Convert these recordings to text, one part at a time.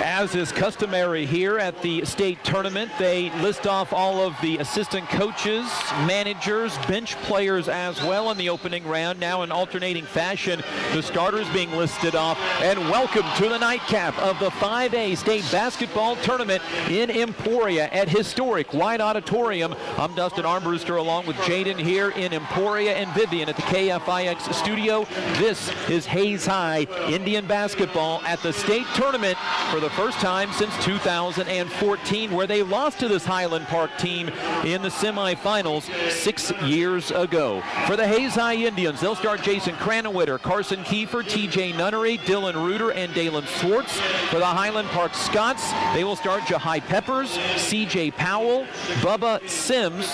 As is customary here at the state tournament, they list off all of the assistant coaches, managers, bench players as well in the opening round. Now in alternating fashion, the starters being listed off. And welcome to the nightcap of the 5A state basketball tournament in Emporia at historic White Auditorium. I'm Dustin Armbruster along with Jaden here in Emporia and Vivian at the KFIX studio. This is Hayes High Indian basketball at the state tournament for the first time since 2014, where they lost to this Highland Park team in the semifinals 6 years ago. For the Hayes High Indians, they'll start Jason Cranwitter, Carson Kiefer, TJ Nunnery, Dylan Reuter, and Dalen Swartz. For the Highland Park Scots, they will start Jahai Peppers, CJ Powell, Bubba Sims,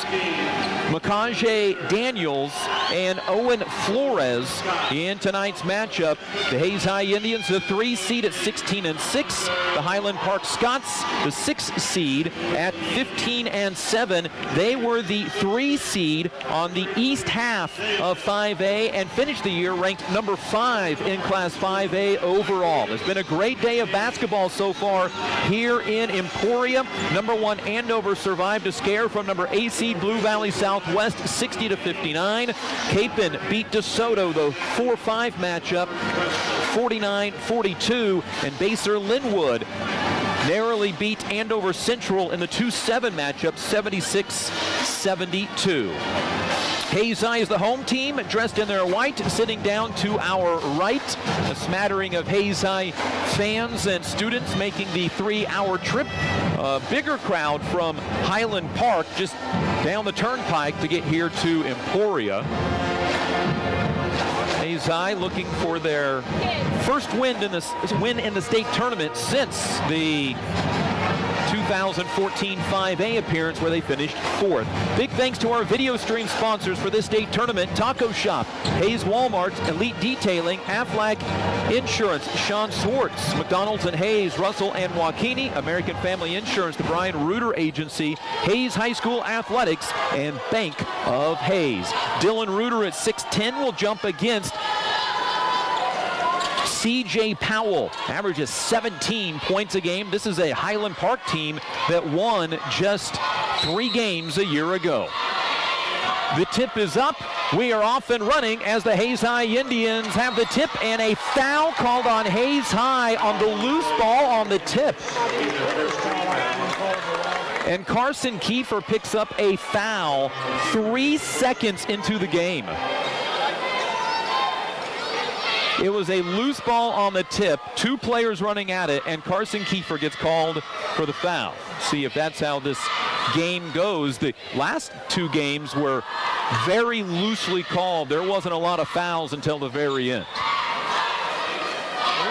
Makaje Daniels, and Owen Flores in tonight's matchup. The Hayes High Indians, the 3 seed at 16-6. The Highland Park Scots, the 6 seed at 15-7. They were the 3 seed on the east half of 5A and finished the year ranked number 5 in Class 5A overall. It's been a great day of basketball so far here in Emporia. Number 1 Andover survived a scare from number 8 seed Blue Valley Southwest 60-59. Capon beat DeSoto, the 4-5 matchup, 49-42, and Baser Linwood narrowly beat Andover Central in the 2-7 matchup, 76-72. Hayes High is the home team, dressed in their white, sitting down to our right. A smattering of Hayes High fans and students making the 3-hour trip. A bigger crowd from Highland Park just down the turnpike to get here to Emporia. Hayes High looking for their first win in the state tournament since the 2014 5A appearance where they finished 4th. Big thanks to our video stream sponsors for this state tournament: Taco Shop, Hayes Walmart, Elite Detailing, Aflac Insurance, Sean Swartz, McDonald's and Hayes, Russell and Joaquini, American Family Insurance, the Brian Reuter Agency, Hayes High School Athletics, and Bank of Hayes. Dylan Reuter at 6'10" will jump against CJ Powell, averages 17 points a game. This is a Highland Park team that won just 3 games a year ago. The tip is up. We are off and running as the Hayes High Indians have the tip, and a foul called on Hayes High on the loose ball on the tip. And Carson Kiefer picks up a foul 3 seconds into the game. It was a loose ball on the tip, 2 players running at it, and Carson Kiefer gets called for the foul. See if that's how this game goes. The last 2 games were very loosely called. There wasn't a lot of fouls until the very end.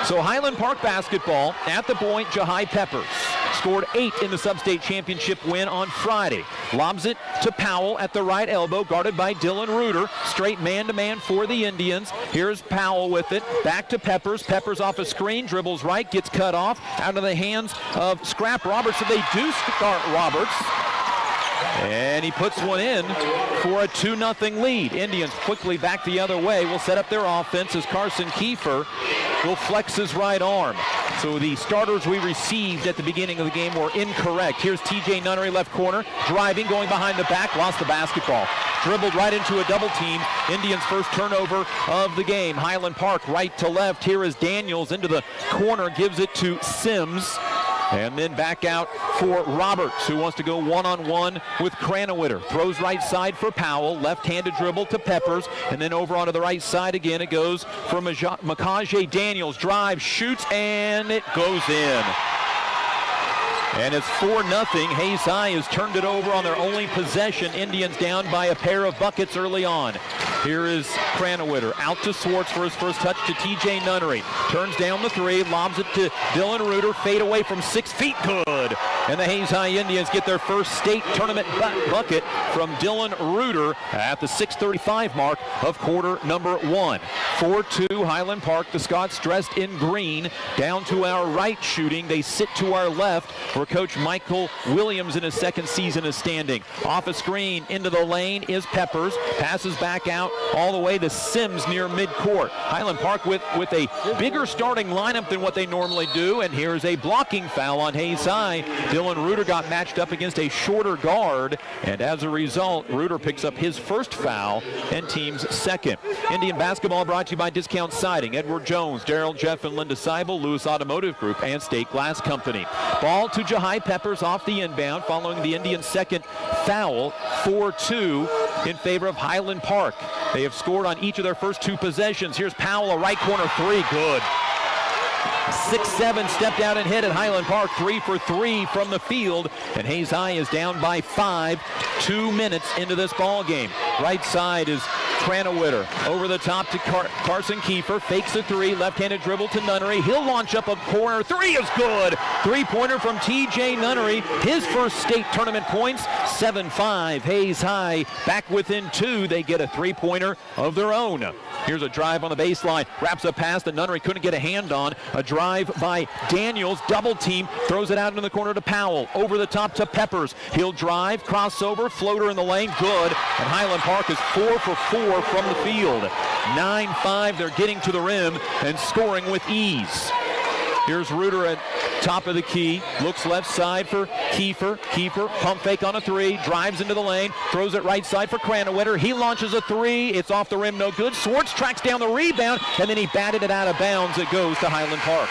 So Highland Park basketball at the point, Jahai Peppers scored 8 in the sub-state championship win on Friday. Lobs it to Powell at the right elbow, guarded by Dylan Reuter. Straight man-to-man for the Indians. Here's Powell with it. Back to Peppers. Peppers off a screen, dribbles right, gets cut off out of the hands of Scrap Roberts. So they do start Roberts. And he puts one in for a 2-0 lead. Indians quickly back the other way. Will set up their offense as Carson Kiefer will flex his right arm. So the starters we received at the beginning of the game were incorrect. Here's TJ Nunnery, left corner, driving, going behind the back, lost the basketball. Dribbled right into a double team. Indians' first turnover of the game. Highland Park right to left. Here is Daniels into the corner, gives it to Sims. And then back out for Roberts, who wants to go one-on-one with Cranwitter. Throws right side for Powell. Left-handed dribble to Peppers. And then over onto the right side again. It goes for Makaje Daniels. Drive, shoots, and it goes in. And it's 4-0. Hayes High has turned it over on their only possession. Indians down by a pair of buckets early on. Here is Cranwitter out to Swartz for his first touch to TJ Nunnery. Turns down the 3, lobs it to Dylan Reuter. Fade away from 6 feet. Good. And the Hayes High Indians get their first state tournament bucket from Dylan Reuter at the 6:35 mark of quarter number 1. 4-2 Highland Park. The Scots dressed in green. Down to our right shooting. They sit to our left where Coach Michael Williams in his second season is standing. Off a screen into the lane is Peppers. Passes back out all the way to Sims near midcourt. Highland Park with a bigger starting lineup than what they normally do, and here's a blocking foul on Hayes High. Dylan Reuter got matched up against a shorter guard, and as a result, Reuter picks up his first foul and team's second. Indian basketball brought to you by Discount Siding, Edward Jones, Daryl, Jeff, and Linda Seibel, Lewis Automotive Group, and State Glass Company. Ball to Jahai Peppers off the inbound following the Indians' second foul, 4-2 in favor of Highland Park. They have scored on each of their first two possessions. Here's Powell, a right corner three, good. 6-7 stepped out and hit at Highland Park, 3 for 3 from the field, and Hayes High is down by 5, 2 minutes into this ball game. Right side is Cranowitter over the top to Carson Kiefer, fakes a three, left-handed dribble to Nunnery. He'll launch up a corner, three is good. Three-pointer from TJ Nunnery, his first state tournament points, 7-5. Hayes High back within 2. They get a three-pointer of their own. Here's a drive on the baseline, wraps a pass that Nunnery couldn't get a hand on. A drive by Daniels, double team, throws it out into the corner to Powell. Over the top to Peppers. He'll drive, crossover, floater in the lane, good. And Highland Park is 4 for 4 from the field. 9-5, they're getting to the rim and scoring with ease. Here's Reuter at top of the key, looks left side for Kiefer. Kiefer, pump fake on a three, drives into the lane, throws it right side for Cranowitter. He launches a three, it's off the rim, no good. Swartz tracks down the rebound, and then he batted it out of bounds. It goes to Highland Park.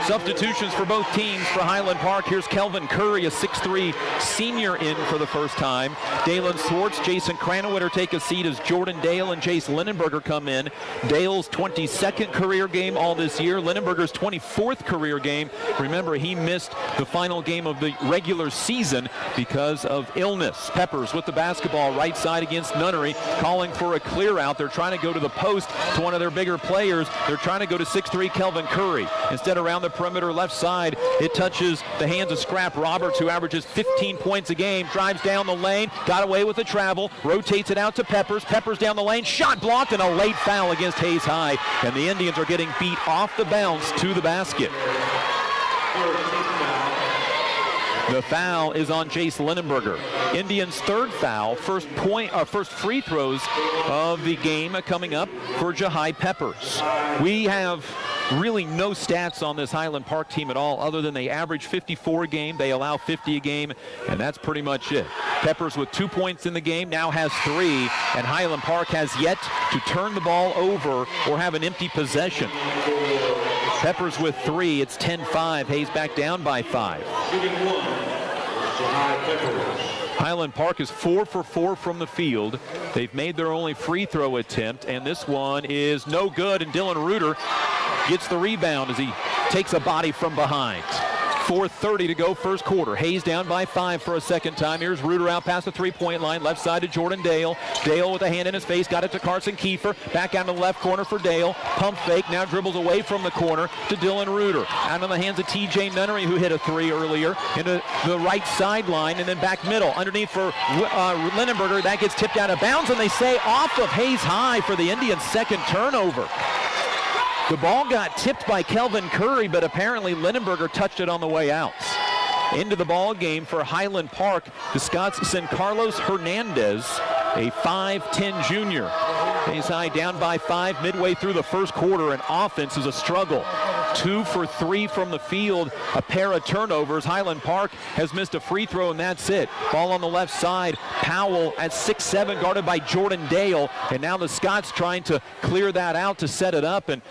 Substitutions for both teams for Highland Park. Here's Kelvin Curry, a 6'3 senior, in for the first time. Dalen Swartz, Jason Cranowitter take a seat as Jordan Dale and Jace Linenberger come in. Dale's 22nd career game all this year. Linenberger's 24th career game. Remember, he missed the final game of the regular season because of illness. Peppers with the basketball right side against Nunnery, calling for a clear out. They're trying to go to the post to one of their bigger players. They're trying to go to 6'3 Kelvin Curry. Instead, around the perimeter left side, it touches the hands of Scrap Roberts, who averages 15 points a game, drives down the lane, got away with the travel, rotates it out to Peppers. Peppers down the lane, shot blocked, and a late foul against Hayes High. And the Indians are getting beat off the bounce to the basket. The foul is on Jace Linenberger. Indians' third foul, first free throws of the game coming up for Jahai Peppers. We have really no stats on this Highland Park team at all, other than they average 54 a game, they allow 50 a game, and that's pretty much it. Peppers with 2 points in the game now has 3, and Highland Park has yet to turn the ball over or have an empty possession. Peppers with 3, it's 10-5. Hayes back down by 5. Highland Park is 4 for 4 from the field. They've made their only free throw attempt, and this one is no good, and Dylan Reuter gets the rebound as he takes a body from behind. 4:30 to go first quarter. Hayes down by 5 for a second time. Here's Reuter out past the three-point line. Left side to Jordan Dale. Dale with a hand in his face. Got it to Carson Kiefer. Back out to the left corner for Dale. Pump fake. Now dribbles away from the corner to Dylan Reuter. Out on the hands of TJ Nunnery, who hit a three earlier, into the right sideline and then back middle. Underneath for Linenberger. That gets tipped out of bounds, and they say off of Hayes High for the Indians' second turnover. The ball got tipped by Kelvin Curry, but apparently Linenberger touched it on the way out. Into the ball game for Highland Park, the Scots send Carlos Hernandez, a 5'10 junior. Hayes High down by 5 midway through the first quarter, and offense is a struggle. 2 for 3 from the field, a pair of turnovers. Highland Park has missed a free throw, and that's it. Ball on the left side. Powell at 6'7", guarded by Jordan Dale, and now the Scots trying to clear that out to set it up, and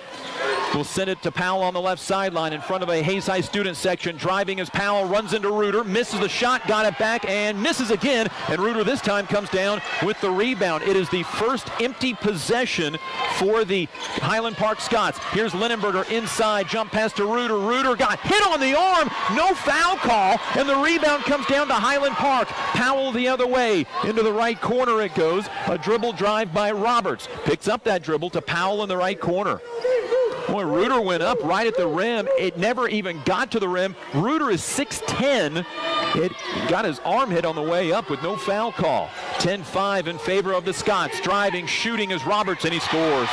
we'll send it to Powell on the left sideline in front of a Hayes High student section. Driving as Powell runs into Reuter, misses the shot, got it back, and misses again. And Reuter this time comes down with the rebound. It is the first empty possession for the Highland Park Scots. Here's Linenberger inside, jump pass to Reuter. Reuter got hit on the arm, no foul call, and the rebound comes down to Highland Park. Powell the other way, into the right corner it goes. A dribble drive by Roberts. Picks up that dribble to Powell in the right corner. Boy, Reuter went up right at the rim. It never even got to the rim. Reuter is 6'10". It got his arm hit on the way up with no foul call. 10-5 in favor of the Scots. Driving, shooting is Roberts, and he scores.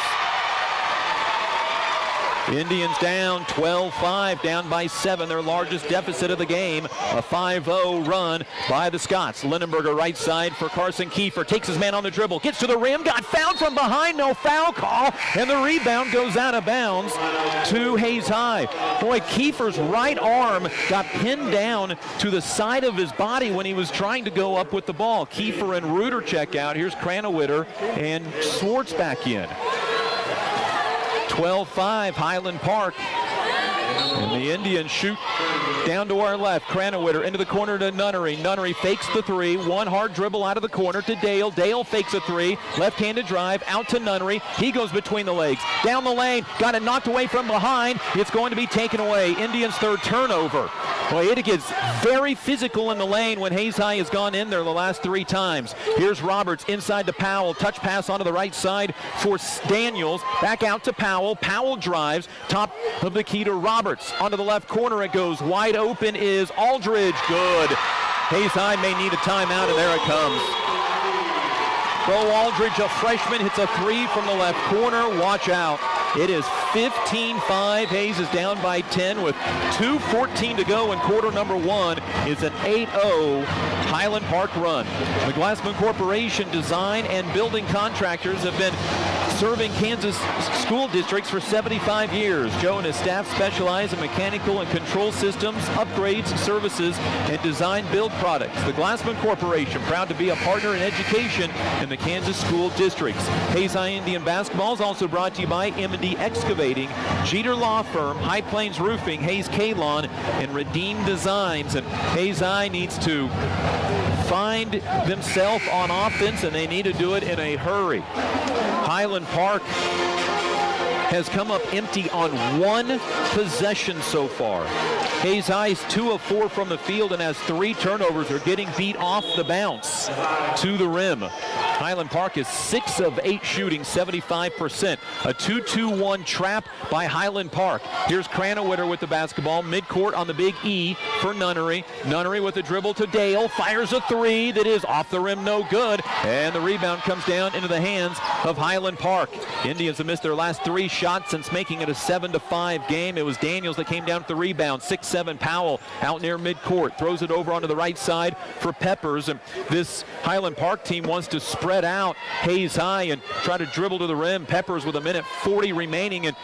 Indians down 12-5, down by 7, their largest deficit of the game. A 5-0 run by the Scots. Lindenberger right side for Carson Kiefer. Takes his man on the dribble. Gets to the rim. Got fouled from behind. No foul call. And the rebound goes out of bounds to Hayes High. Boy, Kiefer's right arm got pinned down to the side of his body when he was trying to go up with the ball. Kiefer and Reuter check out. Here's Kranawitter and Swartz back in. 12-5, Highland Park. And the Indians shoot down to our left. Kranawitter into the corner to Nunnery. Nunnery fakes the three. One hard dribble out of the corner to Dale. Dale fakes a three. Left-handed drive out to Nunnery. He goes between the legs. Down the lane. Got it knocked away from behind. It's going to be taken away. Indians' third turnover. Boy, it gets very physical in the lane when Hayes High has gone in there the last 3 times. Here's Roberts inside to Powell. Touch pass onto the right side for Daniels. Back out to Powell. Powell drives. Top of the key to Roberts. Onto the left corner it goes. Wide open is Aldridge. Good. Hayes High may need a timeout, and there it comes. Bo Aldridge, a freshman, hits a 3 from the left corner. Watch out. It is 15-5. Hayes is down by 10 with 2:14 to go in quarter number 1. It's an 8-0 Highland Park run. The Glassman Corporation design and building contractors have been serving Kansas school districts for 75 years. Joe and his staff specialize in mechanical and control systems, upgrades, services, and design build products. The Glassman Corporation, proud to be a partner in education in the Kansas school districts. Hayes High Indian basketball is also brought to you by M&D Excavating, Jeter Law Firm, High Plains Roofing, Hayes K-Lawn, and Redeem Designs. And Hayes High needs to find themselves on offense, and they need to do it in a hurry. Highland Park has come up empty on 1 possession so far. Hayes High is 2 of 4 from the field and has 3 turnovers. They're getting beat off the bounce to the rim. Highland Park is 6 of 8 shooting, 75%. A 2-2-1 trap by Highland Park. Here's Kranawitter with the basketball. Midcourt on the big E for Nunnery. Nunnery with a dribble to Dale. Fires a 3 that is off the rim, no good. And the rebound comes down into the hands of Highland Park. Indians have missed their last 3 shots since making it a 7-5 game. It was Daniels that came down with the rebound. 6'7" Powell out near midcourt. Throws it over onto the right side for Peppers. And this Highland Park team wants to spread out Hayes High and try to dribble to the rim. Peppers with 1:40 remaining in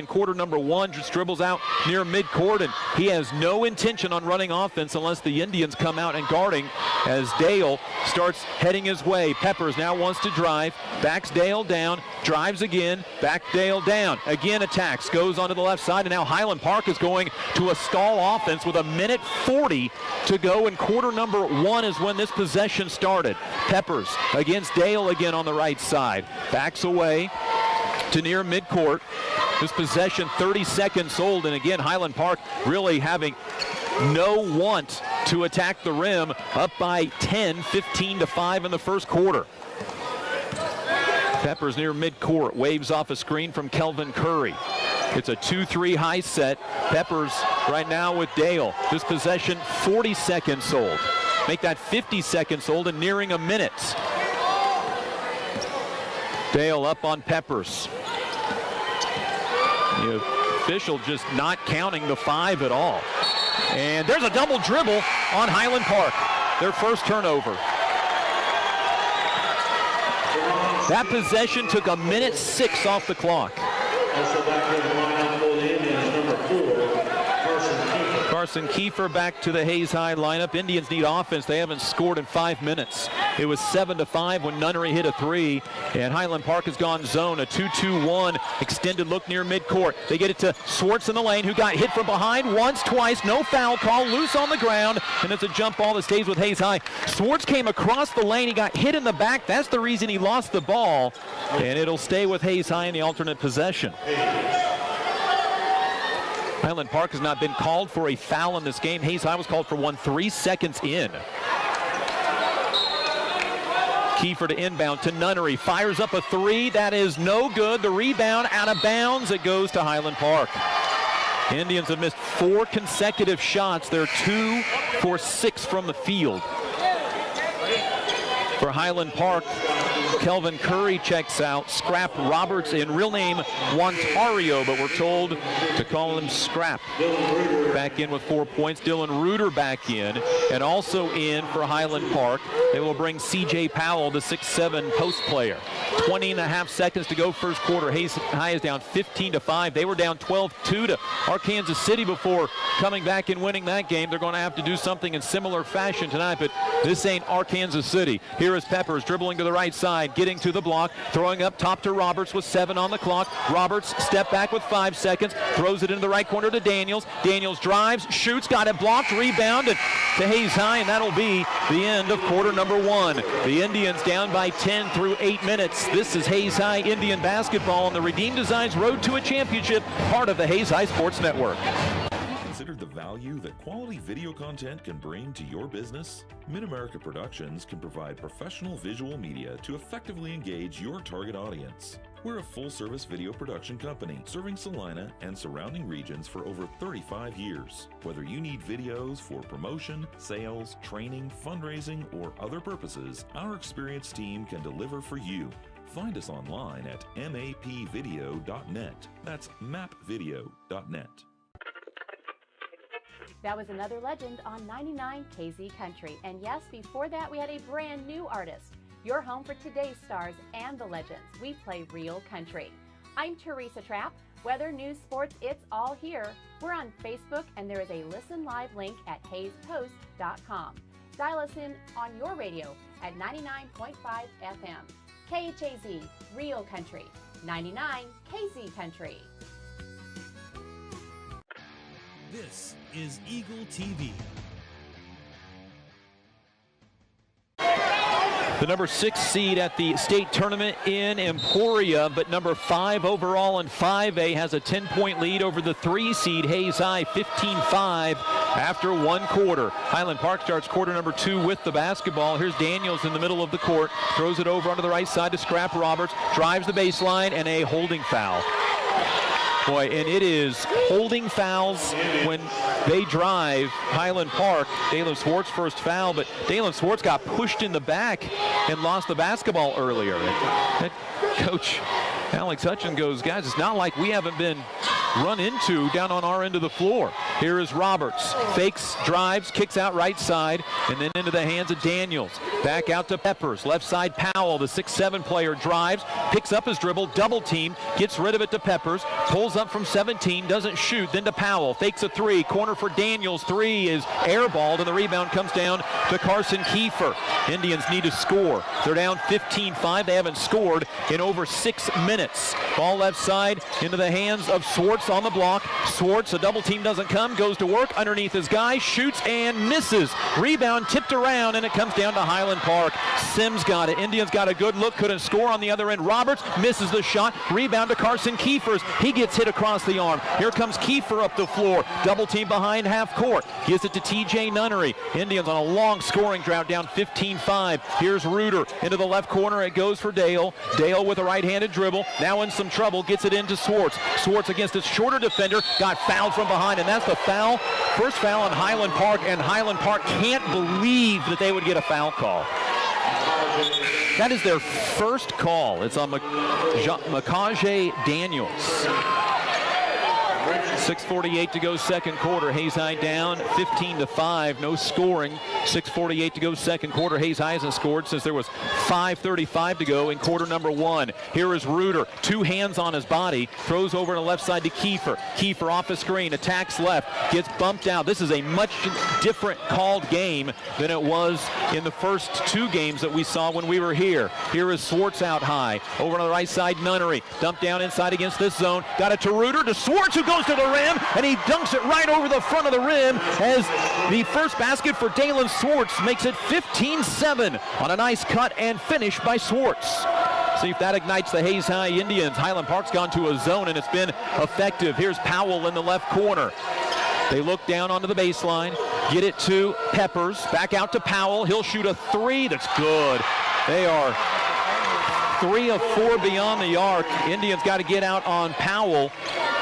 quarter number 1 just dribbles out near midcourt, and he has no intention on running offense unless the Indians come out and guarding as Dale starts heading his way. Peppers now wants to drive, backs Dale down, drives again, back Dale down, again attacks, goes onto the left side, and now Highland Park is going to a stall offense with 1:40 to go, and quarter number 1 is when this possession started. Peppers against Dale again on the right side, backs away to near midcourt. This possession 30 seconds old, and again Highland Park really having no want to attack the rim, up by 10, 15-5 in the first quarter. Peppers near midcourt, waves off a screen from Kelvin Curry. It's a 2-3 high set. Peppers right now with Dale. This possession 40 seconds old. Make that 50 seconds old and nearing a minute. Dale up on Peppers. The official just not counting the 5 at all. And there's a double dribble on Highland Park. Their first turnover. That possession took 1:06 off the clock. Carson Kiefer back to the Hayes High lineup. Indians need offense. They haven't scored in 5 minutes. It was 7-5 when Nunnery hit a 3, and Highland Park has gone zone. A 2-2-1 extended look near midcourt. They get it to Swartz in the lane, who got hit from behind once, twice. No foul call, loose on the ground, and it's a jump ball that stays with Hayes High. Swartz came across the lane. He got hit in the back. That's the reason he lost the ball, and it'll stay with Hayes High in the alternate possession. Highland Park has not been called for a foul in this game. Hayes High was called for one 3 seconds in. Kiefer to inbound to Nunnery. Fires up a 3. That is no good. The rebound out of bounds. It goes to Highland Park. Indians have missed 4 consecutive shots. They're 2 for 6 from the field. For Highland Park, Kelvin Curry checks out. Scrap Roberts, in real name Wantario, but we're told to call him Scrap. Back in with 4 points. Dylan Reuter back in, and also in for Highland Park. They will bring C.J. Powell, the 6'7" post player. 20.5 seconds to go first quarter. Hayes High is down 15-5. They were down 12-2 to Arkansas City before coming back and winning that game. They're going to have to do something in similar fashion tonight, but this ain't Arkansas City. Here is Peppers dribbling to the right side, getting to the block, throwing up top to Roberts with 7 on the clock. Roberts step back with 5 seconds, throws it into the right corner to Daniels. Daniels drives, shoots, got it blocked, rebound, and to Hayes High, and that'll be the end of quarter number 1. The Indians down by 10 through 8 minutes. This is Hayes High Indian basketball on the Redeem Designs Road to a Championship, part of the Hayes High Sports Network. Consider the value that quality video content can bring to your business? Mid-America Productions can provide professional visual media to effectively engage your target audience. We're a full-service video production company serving Salina and surrounding regions for over 35 years. Whether you need videos for promotion, sales, training, fundraising, or other purposes, our experienced team can deliver for you. Find us online at mapvideo.net. That's mapvideo.net. That was another legend on 99 KZ Country. And yes, before that, we had a brand new artist. Your home for today's stars and the legends. We play real country. I'm Teresa Trapp. Weather, news, sports, it's all here. We're on Facebook, and there is a listen live link at hayespost.com. Dial us in on your radio at 99.5 FM. KHAZ, real country. 99 KZ Country. This is Eagle TV. The number 6 seed at the state tournament in Emporia, but number 5 overall in 5A has a 10-point lead over the 3 seed Hayes High, 15-5 after 1 quarter. Highland Park starts quarter number 2 with the basketball. Here's Daniels in the middle of the court, throws it over onto the right side to Scrap Roberts, drives the baseline, and a holding foul. Boy, and it is holding fouls when they drive Highland Park. Dalen Swartz first foul, but Dalen Swartz got pushed in the back and lost the basketball earlier. And Coach Alex Hutchin goes, guys, it's not like we haven't been run into down on our end of the floor. Here is Roberts. Fakes, drives, kicks out right side, and then into the hands of Daniels. Back out to Peppers. Left side Powell, the 6'7" player, drives, picks up his dribble, double team, gets rid of it to Peppers, pulls up from 17, doesn't shoot, then to Powell. Fakes a 3, corner for Daniels. 3 is airballed, and the rebound comes down to Carson Kiefer. Indians need to score. They're down 15-5. They haven't scored in over 6 minutes. Ball left side into the hands of Swartz on the block. Swartz, a double team doesn't come, goes to work underneath his guy, shoots and misses. Rebound tipped around, and it comes down to Highland Park. Sims got it. Indians got a good look, couldn't score on the other end. Roberts misses the shot. Rebound to Carson Kiefers. He gets hit across the arm. Here comes Kiefer up the floor. Double team behind half court. Gives it to TJ Nunnery. Indians on a long scoring drought, down 15-5. Here's Reuter into the left corner. It goes for Dale. Dale with a right-handed dribble. Now in some trouble. Gets it into Swartz. Swartz against his shorter defender. Got fouled from behind, and that's the foul. First foul on Highland Park, and Highland Park can't believe that they would get a foul call. That is their first call. It's on Makaje Daniels. 6:48 to go second quarter. Hayes High down 15-5. No scoring. 6:48 to go second quarter. Hayes High hasn't scored since there was 5:35 to go in quarter number 1. Here is Reuter. 2 hands on his body. Throws over to the left side to Kiefer. Kiefer off the screen. Attacks left. Gets bumped out. This is a much different called game than it was in the first 2 games that we saw when we were here. Here is Swartz out high. Over on the right side, Nunnery. Dumped down inside against this zone. Got it to Reuter. To Swartz, who goes to the rim, and he dunks it right over the front of the rim as the first basket for Dalen Swartz makes it 15-7 on a nice cut and finish by Swartz. See if that ignites the Hayes High Indians. Highland Park's gone to a zone, and it's been effective. Here's Powell in the left corner. They look down onto the baseline, get it to Peppers, back out to Powell. He'll shoot a 3 that's good. They are 3 of 4 beyond the arc. Indians got to get out on Powell.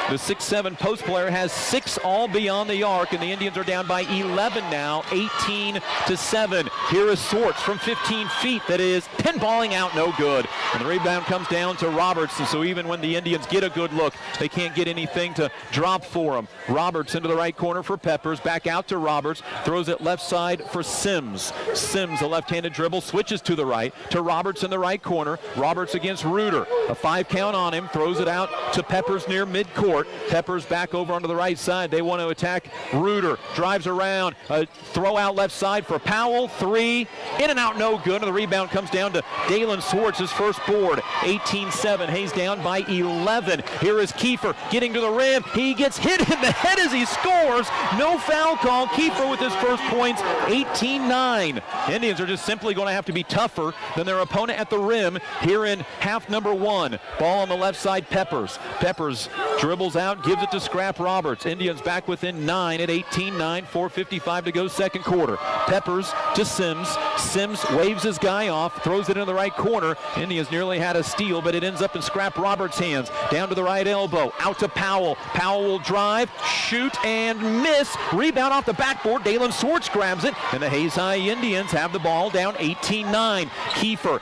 The 6'7" post player has 6 all beyond the arc, and the Indians are down by 11 now, 18-7. Here is Swartz from 15 feet. That is pinballing out, no good. And the rebound comes down to Roberts, and so even when the Indians get a good look, they can't get anything to drop for them. Roberts into the right corner for Peppers, back out to Roberts, throws it left side for Sims. Sims, a left-handed dribble, switches to the right, to Roberts in the right corner. Roberts against Reuter. A 5 count on him, throws it out to Peppers near midcourt. Peppers back over onto the right side. They want to attack Reuter. Drives around. A throw out left side for Powell. 3. In and out, no good. And the rebound comes down to Dalen Swartz, his first board. 18-7. Hayes down by 11. Here is Kiefer getting to the rim. He gets hit in the head as he scores. No foul call. Kiefer with his first points. 18-9. Indians are just simply going to have to be tougher than their opponent at the rim here in half number 1. Ball on the left side, Peppers. Peppers dribbles out, gives it to Scrap Roberts. Indians back within 9 at 18-9, 4:55 to go second quarter. Peppers to Sims. Sims waves his guy off, throws it in the right corner. Indians nearly had a steal, but it ends up in Scrap Roberts' hands. Down to the right elbow, out to Powell. Powell will drive, shoot, and miss. Rebound off the backboard. Dalen Swartz grabs it, and the Hayes High Indians have the ball down 18-9. Kiefer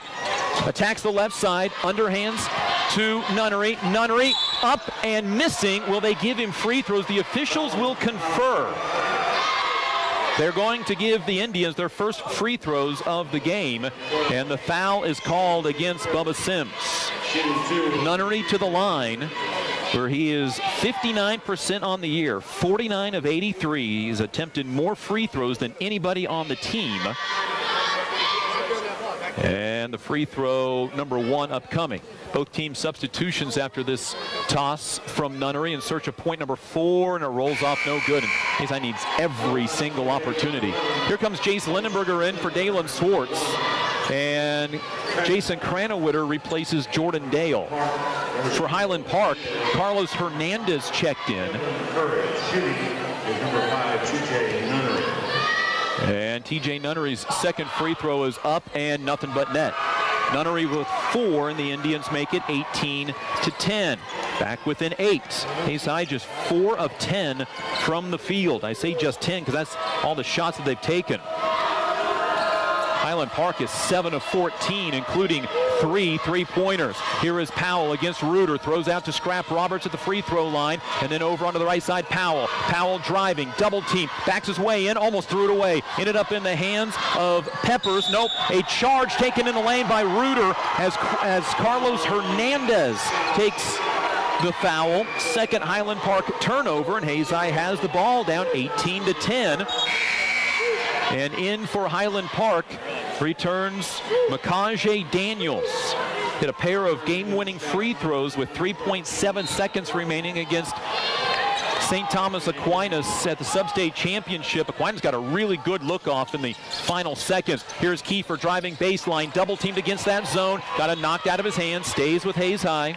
attacks the left side, underhands to Nunnery. Nunnery up and missing. Will they give him free throws? The officials will confer. They're going to give the Indians their first free throws of the game, and the foul is called against Bubba Sims. Nunnery to the line, where he is 59% on the year, 49 of 83. He's attempted more free throws than anybody on the team. And the free throw number 1 upcoming. Both team substitutions after this toss from Nunnery in search of point number 4, and it rolls off no good. And Hayes needs every single opportunity. Here comes Jace Lindenberger in for Dalen Swartz. And Jason Cranowiter replaces Jordan Dale. For Highland Park, Carlos Hernandez checked in. And TJ Nunnery's second free throw is up and nothing but net. Nunnery with 4, and the Indians make it 18-10. Back within 8. Hayes High just 4 of 10 from the field. I say just 10 because that's all the shots that they've taken. Highland Park is 7 of 14, including 3 3-pointers. Here is Powell against Reuter. Throws out to Scrap Roberts at the free throw line, and then over onto the right side, Powell. Powell driving, double team, backs his way in, almost threw it away. Ended up in the hands of Peppers. Nope, a charge taken in the lane by Reuter as Carlos Hernandez takes the foul. Second Highland Park turnover, and Hayes High has the ball down 18-10. And in for Highland Park returns Makaje Daniels. Hit a pair of game-winning free throws with 3.7 seconds remaining against St. Thomas Aquinas at the Sub-State Championship. Aquinas got a really good look off in the final seconds. Here's Kiefer driving baseline, double-teamed against that zone. Got it knocked out of his hands, stays with Hayes High.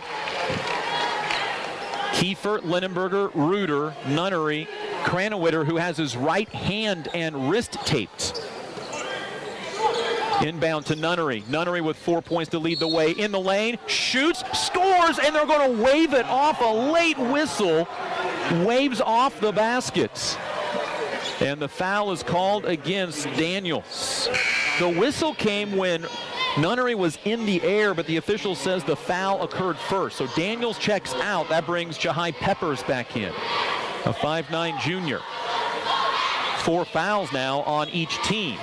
Kiefer, Lindenberger, Reuter, Nunnery, Cranowiter, who has his right hand and wrist taped. Inbound to Nunnery. Nunnery with 4 points to lead the way. In the lane, shoots, scores, and they're going to wave it off. A late whistle waves off the basket. And the foul is called against Daniels. The whistle came when Nunnery was in the air, but the official says the foul occurred first. So Daniels checks out. That brings Jahai Peppers back in, a 5'9" junior. 4 fouls now on each team.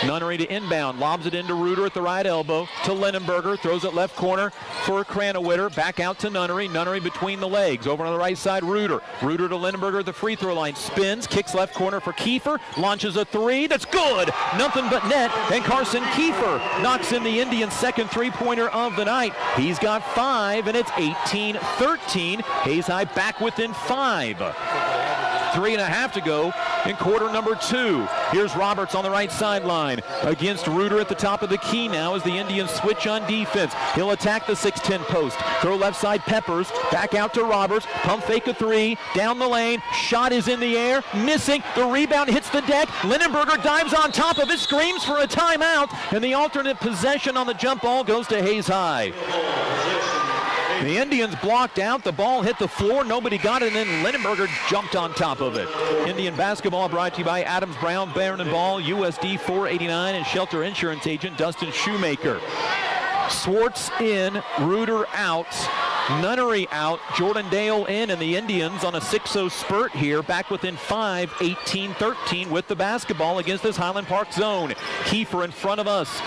Nunnery to inbound, lobs it into Reuter at the right elbow, to Lindenberger, throws it left corner for Cranowiter, back out to Nunnery, Nunnery between the legs, over on the right side, Reuter to Lindenberger at the free throw line, spins, kicks left corner for Kiefer, launches a 3, that's good, nothing but net, and Carson Kiefer knocks in the Indians' second three-pointer of the night. He's got 5, and it's 18-13, Hayes High back within 5. 3.5 to go in quarter number 2. Here's Roberts on the right sideline against Reuter at the top of the key now as the Indians switch on defense. He'll attack the 6'10" post. Throw left side Peppers. Back out to Roberts. Pump fake a 3. Down the lane. Shot is in the air. Missing. The rebound hits the deck. Lindenberger dives on top of it. Screams for a timeout. And the alternate possession on the jump ball goes to Hayes High. The Indians blocked out. The ball hit the floor. Nobody got it, and then Lindenberger jumped on top of it. Indian basketball brought to you by Adams Brown, Barron & Ball, USD 489, and Shelter Insurance agent Dustin Shoemaker. Swartz in, Reuter out, Nunnery out, Jordan Dale in, and the Indians on a 6-0 spurt here, back within 5, 18-13 with the basketball against this Highland Park zone. Kiefer in front of us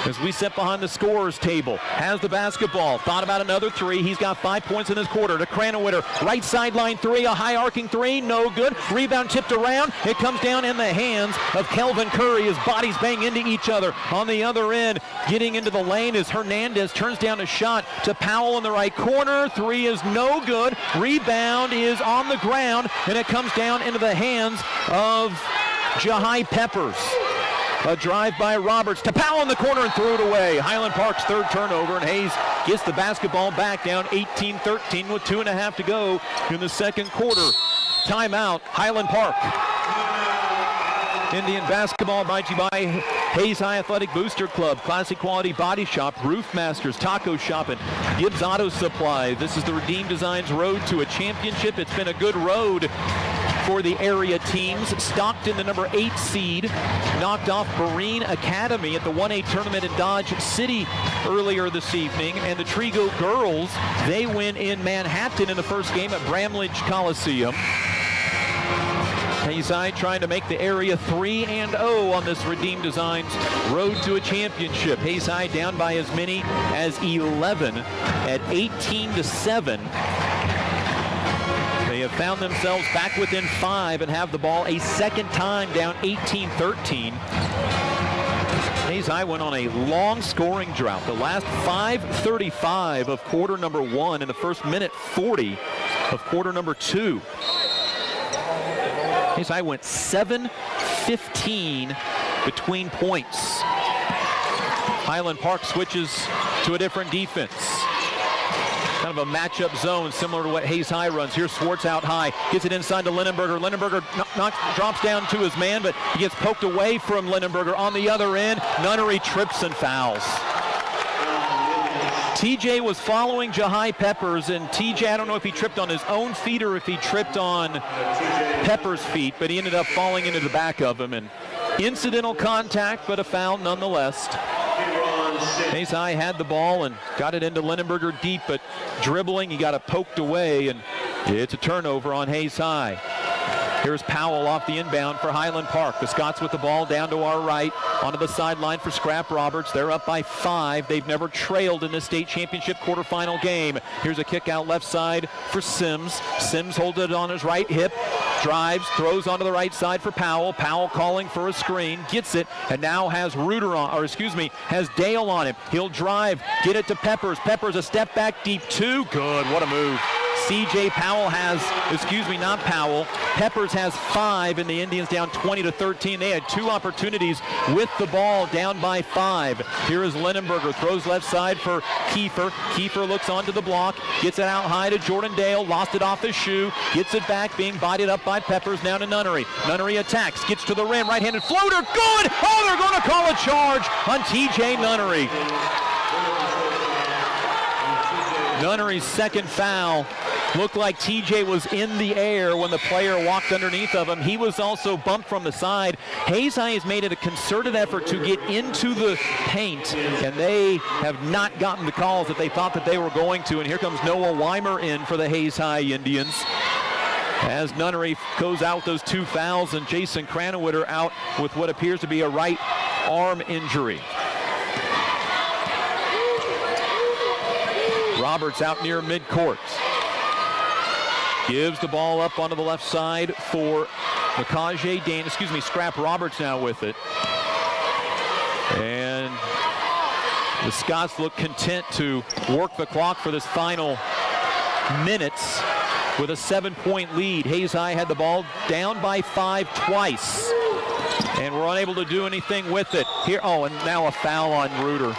as we sit behind the scorer's table. Has the basketball, thought about another three. He's got 5 points in this quarter to Cranwitter. Right sideline three, a high arcing three, no good. Rebound tipped around. It comes down in the hands of Kelvin Curry. His bodies bang into each other. On the other end, getting into the lane is Hernandez, turns down a shot to Powell in the right corner. Three is no good. Rebound is on the ground, and it comes down into the hands of Jahai Peppers. A drive by Roberts to Powell in the corner and threw it away. Highland Park's third turnover, and Hayes gets the basketball back down 18-13 with 2.5 to go in the second quarter. Timeout, Highland Park. Indian basketball brought to you by Hayes High Athletic Booster Club, Classic Quality Body Shop, Roof Masters, Taco Shop, and Gibbs Auto Supply. This is the Redeem Designs road to a championship. It's been a good road for the area teams. Stockton, the number 8 seed, knocked off Marine Academy at the 1A tournament in Dodge City earlier this evening. And the Trigo girls, they win in Manhattan in the first game at Bramlage Coliseum. Hayes High trying to make the area 3-0 on this Redeem Designs road to a championship. Hayes High down by as many as 11 at 18-7. They have found themselves back within 5 and have the ball a second time down 18-13. Hayes High went on a long scoring drought. The last 5:35 of quarter number 1 and the first minute 40 of quarter number 2. Hayes High went 7-15 between points. Highland Park switches to a different defense. Kind of a matchup zone similar to what Hayes High runs. Here's Swartz out high, gets it inside to Lindenberger. Lindenberger drops down to his man, but he gets poked away from Lindenberger. On the other end, Nunnery trips and fouls. TJ was following Jahai Peppers, and TJ, I don't know if he tripped on his own feet or if he tripped on Peppers' feet, but he ended up falling into the back of him. And incidental contact, but a foul nonetheless. Hayes High had the ball and got it into Lindenberger deep, but dribbling, he got it poked away, and it's a turnover on Hayes High. Here's Powell off the inbound for Highland Park. The Scots with the ball down to our right, onto the sideline for Scrap Roberts. They're up by 5. They've never trailed in this state championship quarterfinal game. Here's a kick out left side for Sims. Sims holds it on his right hip, drives, throws onto the right side for Powell. Powell calling for a screen, gets it, and now has has Dale on him. He'll drive, get it to Peppers. Peppers a step back deep 2. Good, what a move. CJ Powell Peppers has 5, and the Indians down 20-13. They had 2 opportunities with the ball down by 5. Here is Lindenberger, throws left side for Kiefer. Kiefer looks onto the block, gets it out high to Jordan Dale, lost it off his shoe, gets it back, being bodied up by Peppers, now to Nunnery. Nunnery attacks, gets to the rim, right-handed floater, good! Oh, they're going to call a charge on TJ Nunnery. Nunnery's second foul. Looked like TJ was in the air when the player walked underneath of him. He was also bumped from the side. Hayes High has made it a concerted effort to get into the paint, and they have not gotten the calls that they thought that they were going to. And here comes Noah Weimer in for the Hayes High Indians, as Nunnery goes out with those 2 fouls, and Jason Cranwitter out with what appears to be a right arm injury. Roberts out near midcourt. Gives the ball up onto the left side for Scrap Roberts now with it. And the Scots look content to work the clock for this final minutes with a 7-point lead. Hayes High had the ball down by 5 twice, and were unable to do anything with it. Here, and now a foul on Reuter.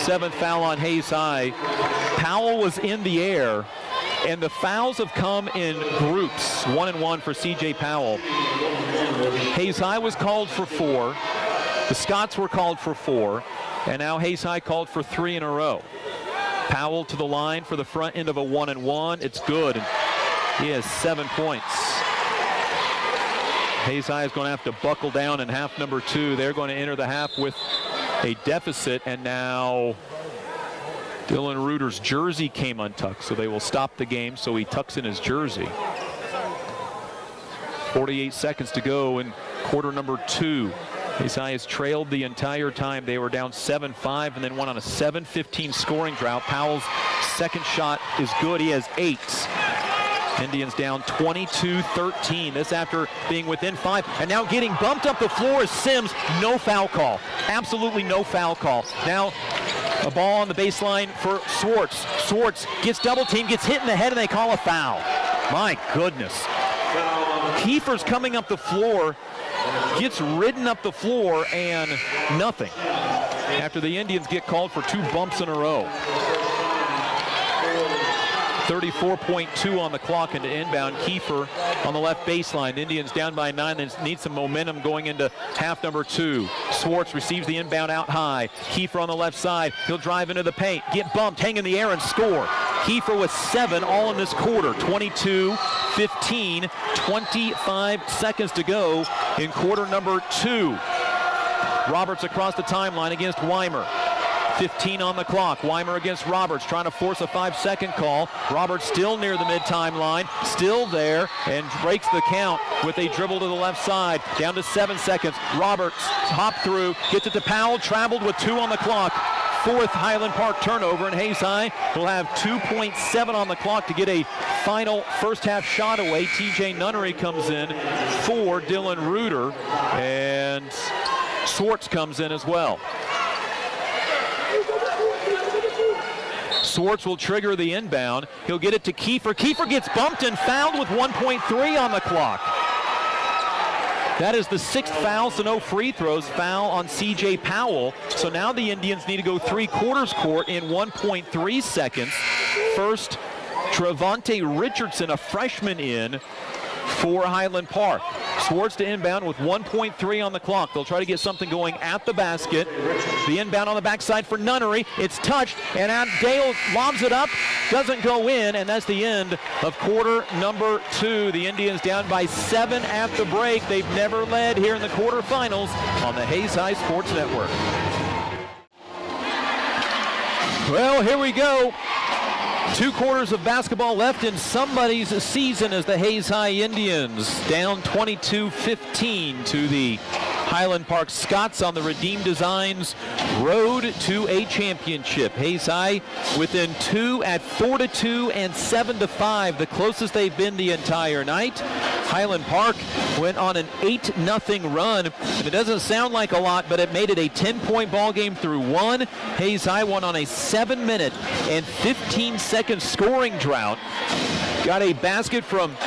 7th foul on Hayes High. Powell was in the air, and the fouls have come in groups, 1 and 1 for CJ Powell. Hayes High was called for 4. The Scots were called for 4. And now Hayes High called for 3 in a row. Powell to the line for the front end of a 1-and-1. It's good. And he has 7 points. Hayes High is going to have to buckle down in half number 2. They're going to enter the half with a deficit, and now Dylan Reuter's jersey came untucked, so they will stop the game, so he tucks in his jersey. 48 seconds to go in quarter number 2. Hayes High has trailed the entire time. They were down 7-5 and then went on a 7-15 scoring drought. Powell's second shot is good. He has 8. Indians down 22-13. This after being within 5. And now getting bumped up the floor is Sims. No foul call. Absolutely no foul call. Now a ball on the baseline for Swartz. Swartz gets double teamed, gets hit in the head, and they call a foul. My goodness. Kiefer's coming up the floor, gets ridden up the floor, and nothing. After the Indians get called for 2 bumps in a row. 34.2 on the clock into inbound. Kiefer on the left baseline. Indians down by 9. They need some momentum going into half number 2. Swartz receives the inbound out high. Kiefer on the left side. He'll drive into the paint, get bumped, hang in the air, and score. Kiefer with 7 all in this quarter. 22-15, 25 seconds to go in quarter number 2. Roberts across the timeline against Weimer. 15 on the clock. Weimer against Roberts, trying to force a 5-second call. Roberts still near the mid-timeline, still there, and breaks the count with a dribble to the left side. Down to 7 seconds. Roberts hop through, gets it to Powell, traveled with 2 on the clock. 4th Highland Park turnover, and Hayes High will have 2.7 on the clock to get a final first half shot away. TJ Nunnery comes in for Dylan Reuter, and Swartz comes in as well. Swartz will trigger the inbound. He'll get it to Kiefer. Kiefer gets bumped and fouled with 1.3 on the clock. That is the 6th foul, so no free throws. Foul on C.J. Powell. So now the Indians need to go 3/4 court in 1.3 seconds. First, Trevante Richardson, a freshman, in for Highland Park. Swartz to inbound with 1.3 on the clock. They'll try to get something going at the basket. The inbound on the backside for Nunnery. It's touched, and Dale lobs it up. Doesn't go in, and that's the end of quarter number 2. The Indians down by 7 at the break. They've never led here in the quarterfinals on the Hayes High Sports Network. Well, here we go. 2 quarters of basketball left in somebody's season as the Hayes High Indians down 22-15 to the Highland Park Scots on the Redeemed Designs road to a championship. Hayes High within 2 at 4-2 and 7-5, the closest they've been the entire night. Highland Park went on an 8-0 run, and it doesn't sound like a lot, but it made it a 10-point ball game through 1. Hayes High went on a 7-minute and 15-second scoring drought. Got a basket from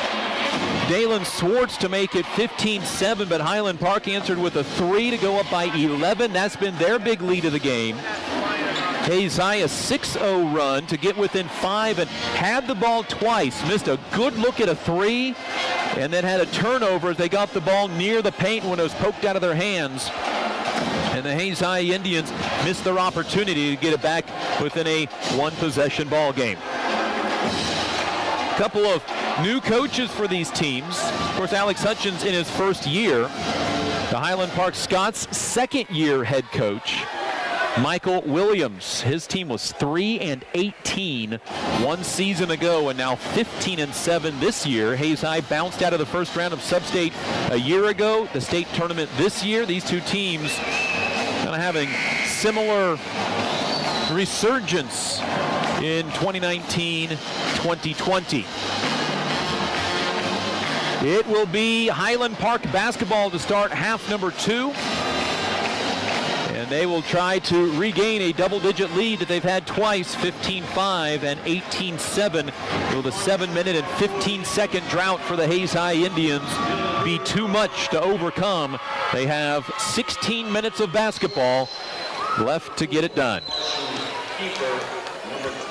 Dalen Swartz to make it 15-7, but Highland Park answered with a 3 to go up by 11. That's been their big lead of the game. Hayes High a 6-0 run to get within 5 and had the ball twice. Missed a good look at a 3 and then had a turnover as they got the ball near the paint when it was poked out of their hands. And the Hayes High Indians missed their opportunity to get it back within a 1-possession ball game. A couple of new coaches for these teams. Of course, Alex Hutchins in his first year. The Highland Park Scots' second-year head coach, Michael Williams. His team was 3-18 1 season ago, and now 15-7 this year. Hayes High bounced out of the first round of Sub-State a year ago. The state tournament this year. These two teams kind of having similar resurgence in 2019-2020. It will be Highland Park basketball to start half number 2. And they will try to regain a double-digit lead that they've had twice, 15-5 and 18-7. Will the 7-minute and 15-second drought for the Hayes High Indians be too much to overcome? They have 16 minutes of basketball left to get it done.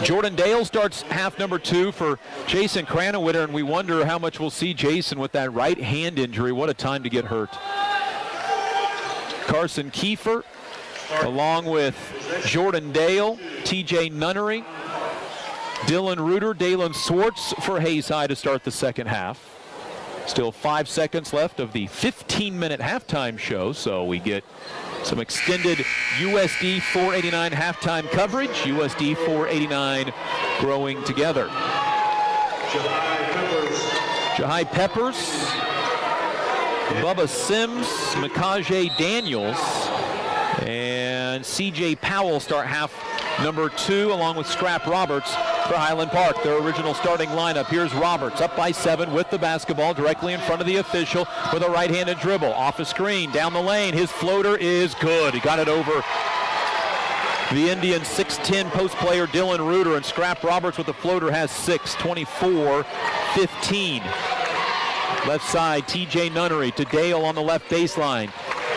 Jordan Dale starts half number 2 for Jason Cranwitter, and we wonder how much we'll see Jason with that right hand injury. What a time to get hurt. Carson Kiefer along with Jordan Dale, TJ Nunnery, Dylan Reuter, Dalen Swartz for Hayes High to start the second half. Still 5 seconds left of the 15-minute halftime show, so we get some extended USD 489 halftime coverage. USD 489 growing together. Jahai Peppers, Bubba Sims, Makaje Daniels, and CJ Powell start half number 2, along with Scrap Roberts for Highland Park. Their original starting lineup. Here's Roberts up by 7 with the basketball directly in front of the official with a right-handed dribble. Off a screen, down the lane. His floater is good. He got it over the Indians' 6'10 post player Dylan Reuter, and Scrap Roberts with the floater has 6, 24-15. Left side, TJ Nunnery to Dale on the left baseline.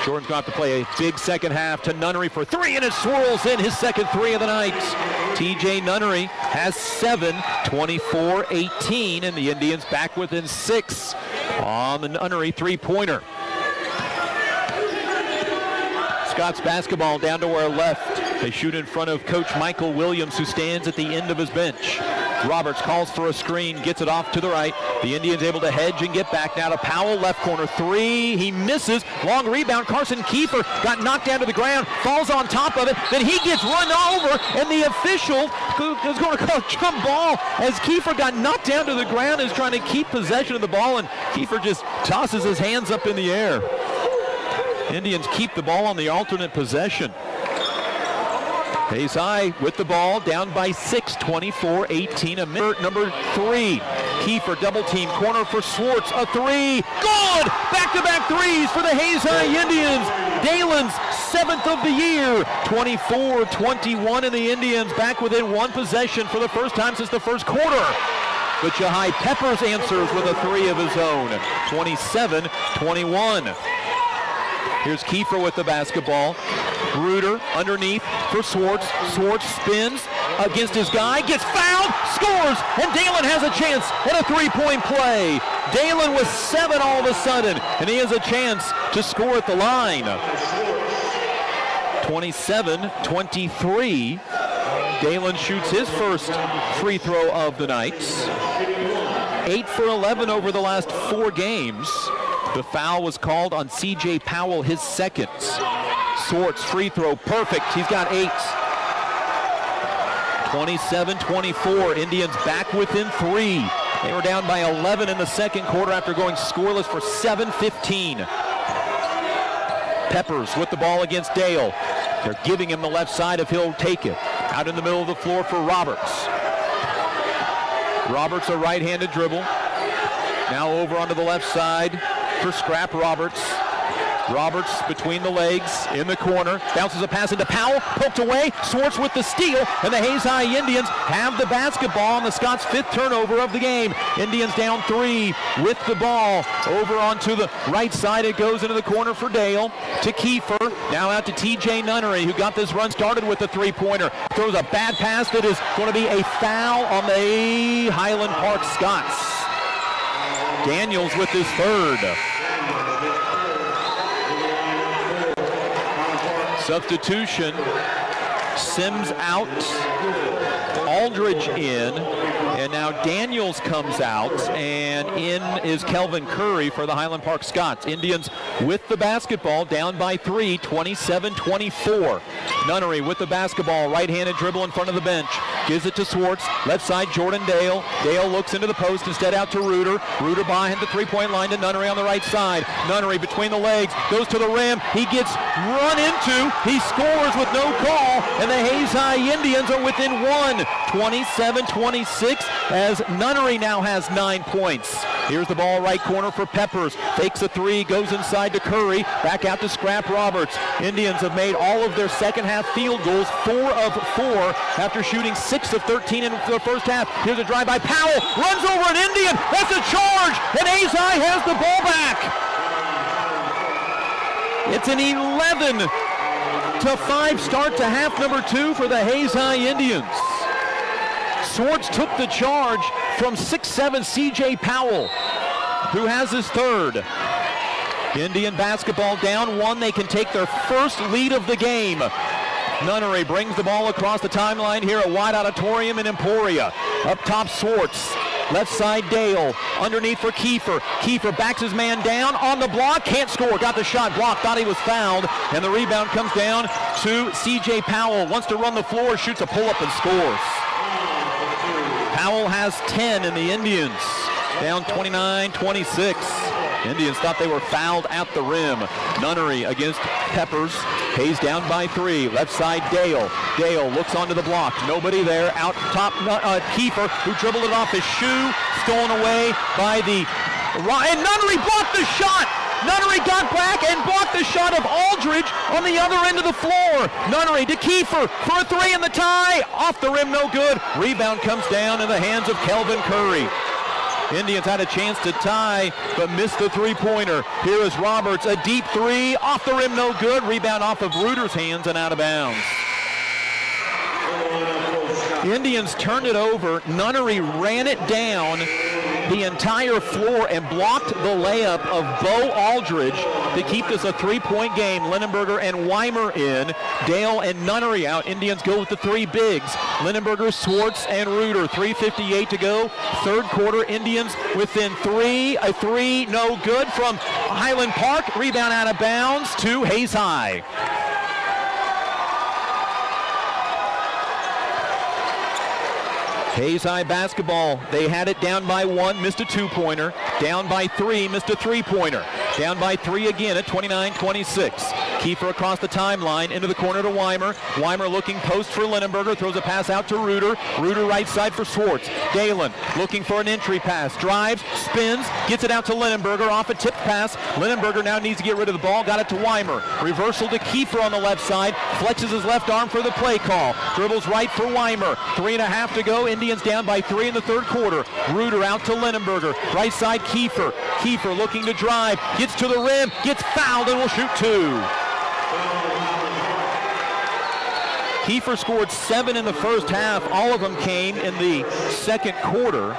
Jordan's going to have to play a big second half to Nunnery for 3, and it swirls in, his second 3 of the night. TJ Nunnery has 7, 24-18, and the Indians back within 6 on the Nunnery three-pointer. Scots basketball down to our left. They shoot in front of Coach Michael Williams, who stands at the end of his bench. Roberts calls for a screen, gets it off to the right. The Indians able to hedge and get back now to Powell, left corner 3. He misses. Long rebound. Carson Kiefer got knocked down to the ground, falls on top of it. Then he gets run over, and the official is going to call a jump ball as Kiefer got knocked down to the ground, is trying to keep possession of the ball, and Kiefer just tosses his hands up in the air. Indians keep the ball on the alternate possession. Hayes High with the ball, down by 6, 24-18. A minute, number 3. Kiefer double team, corner for Swartz, a 3. Good! Back-to-back threes for the Hayes High Indians. Dalen's 7th of the year. 24-21, and the Indians back within 1 possession for the first time since the first quarter. But Jahai Peppers answers with a 3 of his own. 27-21. Here's Kiefer with the basketball. Reuter underneath for Swartz. Swartz spins against his guy, gets fouled, scores, and Dalen has a chance at a 3-point play. Dalen was 7 all of a sudden, and he has a chance to score at the line. 27-23. Dalen shoots his first free throw of the night. 8 for 11 over the last 4 games. The foul was called on CJ Powell, his second. Swartz free throw, perfect. He's got 8. 27-24. Indians back within 3. They were down by 11 in the second quarter after going scoreless for 7:15. Peppers with the ball against Dale. They're giving him the left side if he'll take it. Out in the middle of the floor for Roberts. Roberts a right-handed dribble. Now over onto the left side for Scrap Roberts. Roberts between the legs in the corner, bounces a pass into Powell, poked away, Swartz with the steal, and the Hayes High Indians have the basketball on the Scots' 5th turnover of the game. Indians down 3 with the ball. Over onto the right side, it goes into the corner for Dale, to Kiefer, now out to TJ Nunnery, who got this run started with a 3-pointer. Throws a bad pass that is going to be a foul on the Highland Park Scots. Daniels with his 3rd. Substitution, Sims out, Aldridge in, and now Daniels comes out, and in is Kelvin Curry for the Highland Park Scots. Indians with the basketball, down by 3, 27-24. Nunnery with the basketball, right-handed dribble in front of the bench, gives it to Swartz, left side Jordan Dale. Dale looks into the post, instead out to Reuter. Reuter behind the 3-point line to Nunnery on the right side. Nunnery between the legs, goes to the rim, he gets run into, he scores with no call, and the Hayes High Indians are within 1, 27-26, as Nunnery now has 9 points. Here's the ball right corner for Peppers, fakes a 3, goes inside to Curry, back out to Scrap Roberts. Indians have made all of their second half field goals, 4 of 4, after shooting 6 of 13 in the first half. Here's a drive by Powell, runs over an Indian, that's a charge, and Hayes High has the ball back. It's an 11-5 start to half number 2 for the Hayes High Indians. Swartz took the charge from 6'7" CJ Powell, who has his 3rd. Indian basketball down 1. They can take their first lead of the game. Nunnery brings the ball across the timeline here at White Auditorium in Emporia. Up top, Swartz. Left side, Dale. Underneath for Kiefer. Kiefer backs his man down on the block. Can't score. Got the shot blocked. Thought he was fouled. And the rebound comes down to C.J. Powell. Wants to run the floor. Shoots a pull-up and scores. Powell has 10 in the Indians. Down 29-26. Indians thought they were fouled at the rim. Nunnery against Peppers. Hayes down by 3. Left side, Dale. Dale looks onto the block. Nobody there. Out top, Kiefer, who dribbled it off his shoe. Stolen away by the... And Nunnery blocked the shot! Nunnery got back and blocked the shot of Aldridge on the other end of the floor. Nunnery to Kiefer for a 3 in the tie. Off the rim, no good. Rebound comes down in the hands of Kelvin Curry. Indians had a chance to tie, but missed the three-pointer. Here is Roberts, a deep 3, off the rim, no good. Rebound off of Reuter's hands and out of bounds. The Indians turned it over. Nunnery ran it down the entire floor and blocked the layup of Bo Aldridge to keep this a 3-point game. Linenberger and Weimer in. Dale and Nunnery out. Indians go with the 3 bigs. Linenberger, Swartz, and Reuter. 3:58 to go. Third quarter, Indians within 3. A 3, no good from Highland Park. Rebound out of bounds to Hayes High. Hayes High basketball. They had it down by 1, missed a 2-pointer. Down by 3, missed a 3-pointer. Down by 3 again at 29-26. Kiefer across the timeline, into the corner to Weimer. Weimer looking post for Linenberger, throws a pass out to Reuter. Reuter right side for Swartz. Dalen looking for an entry pass. Drives, spins, gets it out to Linenberger off a tip pass. Linenberger now needs to get rid of the ball, got it to Weimer. Reversal to Kiefer on the left side. Flexes his left arm for the play call. Dribbles right for Weimer. 3.5 to go. Indians down by 3 in the third quarter. Reuter out to Linenberger. Right side, Kiefer. Kiefer looking to drive. Gets to the rim. Gets fouled and will shoot 2. Kiefer scored 7 in the first half. All of them came in the second quarter.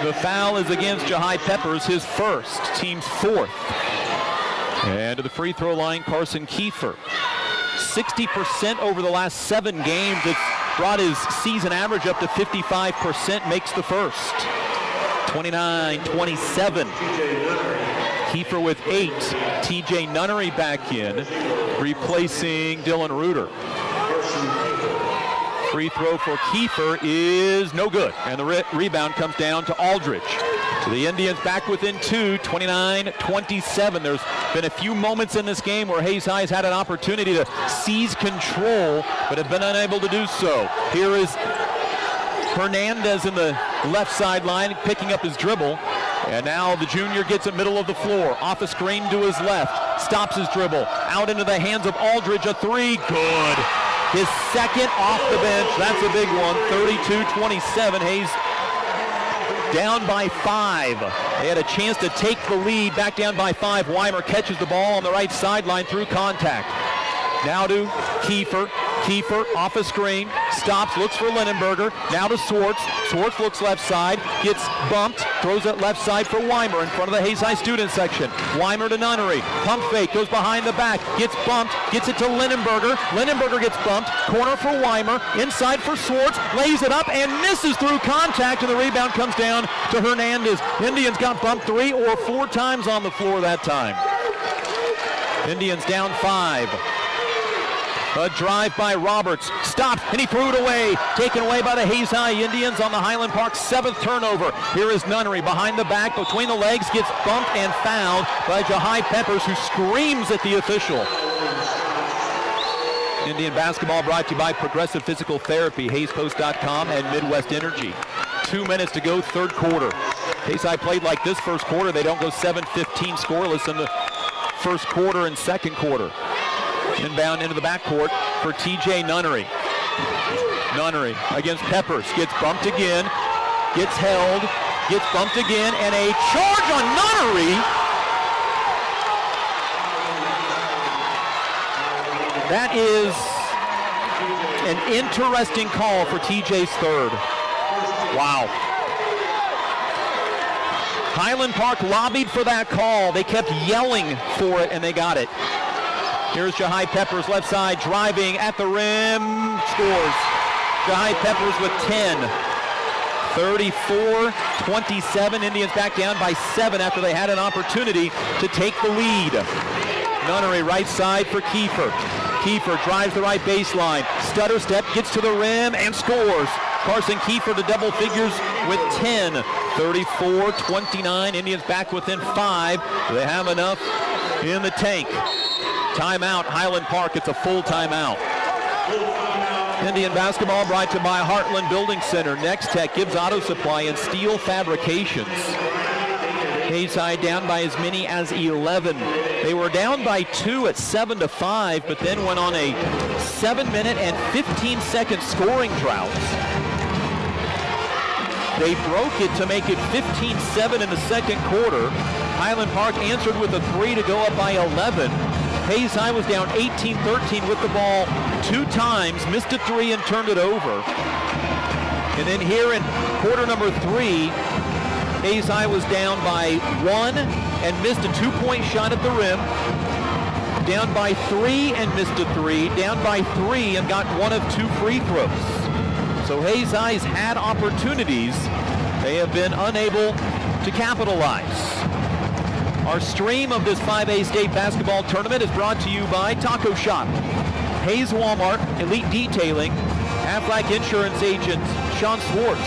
The foul is against Jahai Peppers, his first, team's 4th. And to the free throw line, Carson Kiefer. 60% over the last 7 games. It's brought his season average up to 55%, makes the first. 29-27. Kiefer with 8. TJ Nunnery back in, replacing Dylan Reuter. Free throw for Kiefer is no good, and the rebound comes down to Aldridge. So the Indians back within 2, 29-27. There's been a few moments in this game where Hayes High has had an opportunity to seize control, but have been unable to do so. Here is Hernandez in the left sideline, picking up his dribble. And now the junior gets it middle of the floor. Off a screen to his left. Stops his dribble. Out into the hands of Aldridge. A 3. Good. His second off the bench. That's a big one. 32-27. Hayes down by 5. They had a chance to take the lead. Back down by 5. Weimer catches the ball on the right sideline through contact. Now to Kiefer. Kiefer off a screen, stops, looks for Linenberger. Now to Swartz. Swartz looks left side, gets bumped, throws it left side for Weimer in front of the Hayes High student section. Weimer to Nunnery. Pump fake, goes behind the back, gets bumped, gets it to Linenberger. Linenberger gets bumped, corner for Weimer, inside for Swartz, lays it up and misses through contact, and the rebound comes down to Hernandez. Indians got bumped 3 or 4 times on the floor that time. Indians down 5. A drive by Roberts, stopped, and he threw it away. Taken away by the Hayes High Indians on the Highland Park 7th turnover. Here is Nunnery behind the back, between the legs, gets bumped and fouled by Jahai Peppers, who screams at the official. Indian basketball brought to you by Progressive Physical Therapy, HayesPost.com, and Midwest Energy. 2 minutes to go, third quarter. Hayes High played like this first quarter. They don't go 7-15 scoreless in the first quarter and second quarter. Inbound into the backcourt for TJ Nunnery. Nunnery against Peppers, gets bumped again, gets held, gets bumped again, and a charge on Nunnery. That is an interesting call for TJ's third. Wow. Highland Park lobbied for that call. They kept yelling for it, and they got it. Here's Jahai Peppers, left side, driving at the rim, scores. Jahai Peppers with 10. 34-27, Indians back down by 7 after they had an opportunity to take the lead. Nunnery right side for Kiefer. Kiefer drives the right baseline, stutter step, gets to the rim and scores. Carson Kiefer to double figures with 10. 34-29, Indians back within 5. They have enough in the tank. Timeout, Highland Park. It's a full timeout. Indian basketball brought to you by Heartland Building Center, Next Tech, Gibbs Auto Supply, and Steel Fabrications. Hayes High down by as many as 11. They were down by 2 at 7-5, but then went on a 7-minute and 15-second scoring drought. They broke it to make it 15-7 in the second quarter. Highland Park answered with a 3 to go up by 11. Hayes High was down 18-13 with the ball 2 times, missed a 3 and turned it over. And then here in quarter number 3, Hayes High was down by 1 and missed a 2-point shot at the rim. Down by 3 and missed a 3. Down by 3 and got 1 of 2 free throws. So Hayes High's had opportunities. They have been unable to capitalize. Our stream of this 5A state basketball tournament is brought to you by Taco Shop, Hayes Walmart, Elite Detailing, Aflac Insurance Agent Sean Swartz,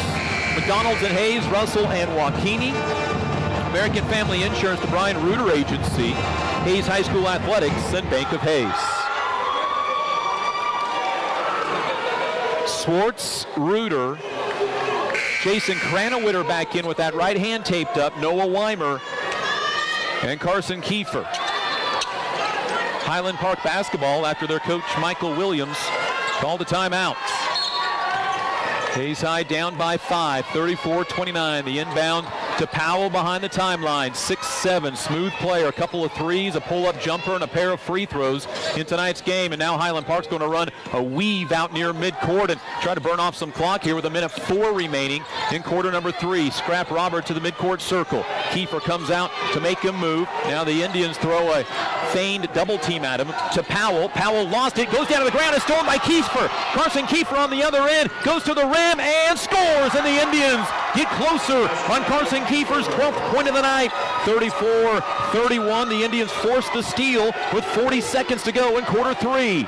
McDonald's and Hayes, Russell and Wakini, American Family Insurance, the Brian Reuter Agency, Hayes High School Athletics, and Bank of Hayes. Swartz, Reuter, Jason Cranowitter back in with that right hand taped up, Noah Weimer, and Carson Kiefer. Highland Park basketball after their coach Michael Williams called a timeout. Hayes High down by 5, 34-29. The inbound to Powell behind the timeline, 6'7", smooth player, a couple of threes, a pull-up jumper, and a pair of free throws in tonight's game. And now Highland Park's going to run a weave out near midcourt and try to burn off some clock here with a minute 4 remaining in quarter number 3. Scrap Robert to the midcourt circle. Kiefer comes out to make him move. Now the Indians throw a feigned double team at him to Powell. Powell lost it, goes down to the ground, is stolen by Kiefer. Carson Kiefer on the other end, goes to the rim and scores, and the Indians get closer on Carson Kiefer's 12th point of the night. 34-31, the Indians force the steal with 40 seconds to go in quarter 3.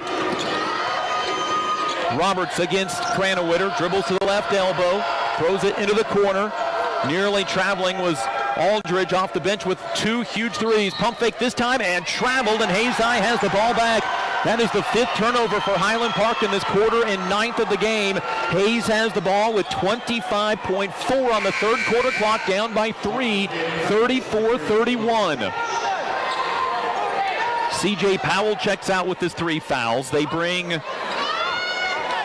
Roberts against Cranowitter, dribbles to the left elbow, throws it into the corner. Nearly traveling was Aldridge off the bench with 2 huge threes. Pump fake this time and traveled, and Hayes High has the ball back. That is the 5th turnover for Highland Park in this quarter and 9th of the game. Hayes has the ball with 25.4 on the third quarter clock, down by 3, 34-31. C.J. Powell checks out with his 3 fouls. They bring,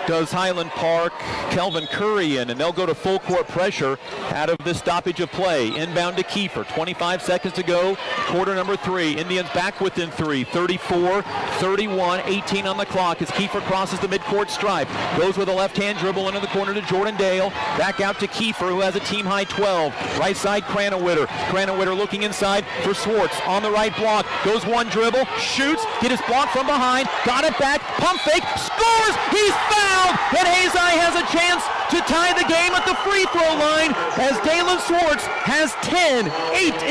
does Highland Park, Kelvin Curry in, and they'll go to full court pressure out of this stoppage of play. Inbound to Kiefer, 25 seconds to go, quarter number 3. Indians back within 3, 34-31, 18 on the clock as Kiefer crosses the midcourt stripe. Goes with a left-hand dribble into the corner to Jordan Dale. Back out to Kiefer, who has a team-high 12. Right side, Cranowitter. Cranowitter looking inside for Swartz on the right block. Goes one dribble, shoots, get his block from behind, got it back, pump fake, scores! He's fouled! And Hayes High has a chance to tie the game at the free throw line as Dalen Swartz has 10, 8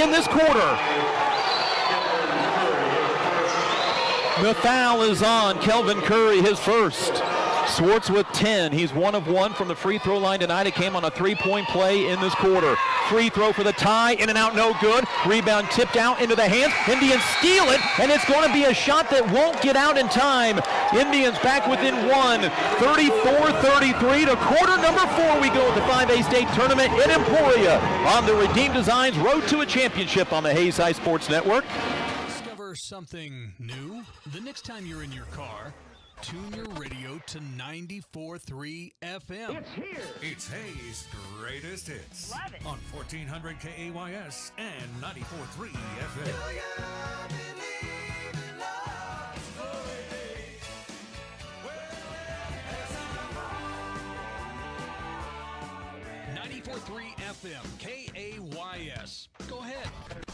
in this quarter. The foul is on Kelvin Curry, his first. Swartz with 10. He's 1 of 1 from the free throw line tonight. It came on a 3-point play in this quarter. Free throw for the tie, in and out, no good. Rebound tipped out into the hands. Indians steal it, and it's going to be a shot that won't get out in time. Indians back within 1, 34-33 to quarter number 4. We go at the 5A state tournament in Emporia on the Redeemed Designs Road to a Championship on the Hayes High Sports Network. Discover something new the next time you're in your car. Tune your radio to 94.3 FM. It's here. It's Hayes' greatest hits. Love it. On 1400 KAYS and 94.3 FM. 94.3 FM, KAYS. Go ahead,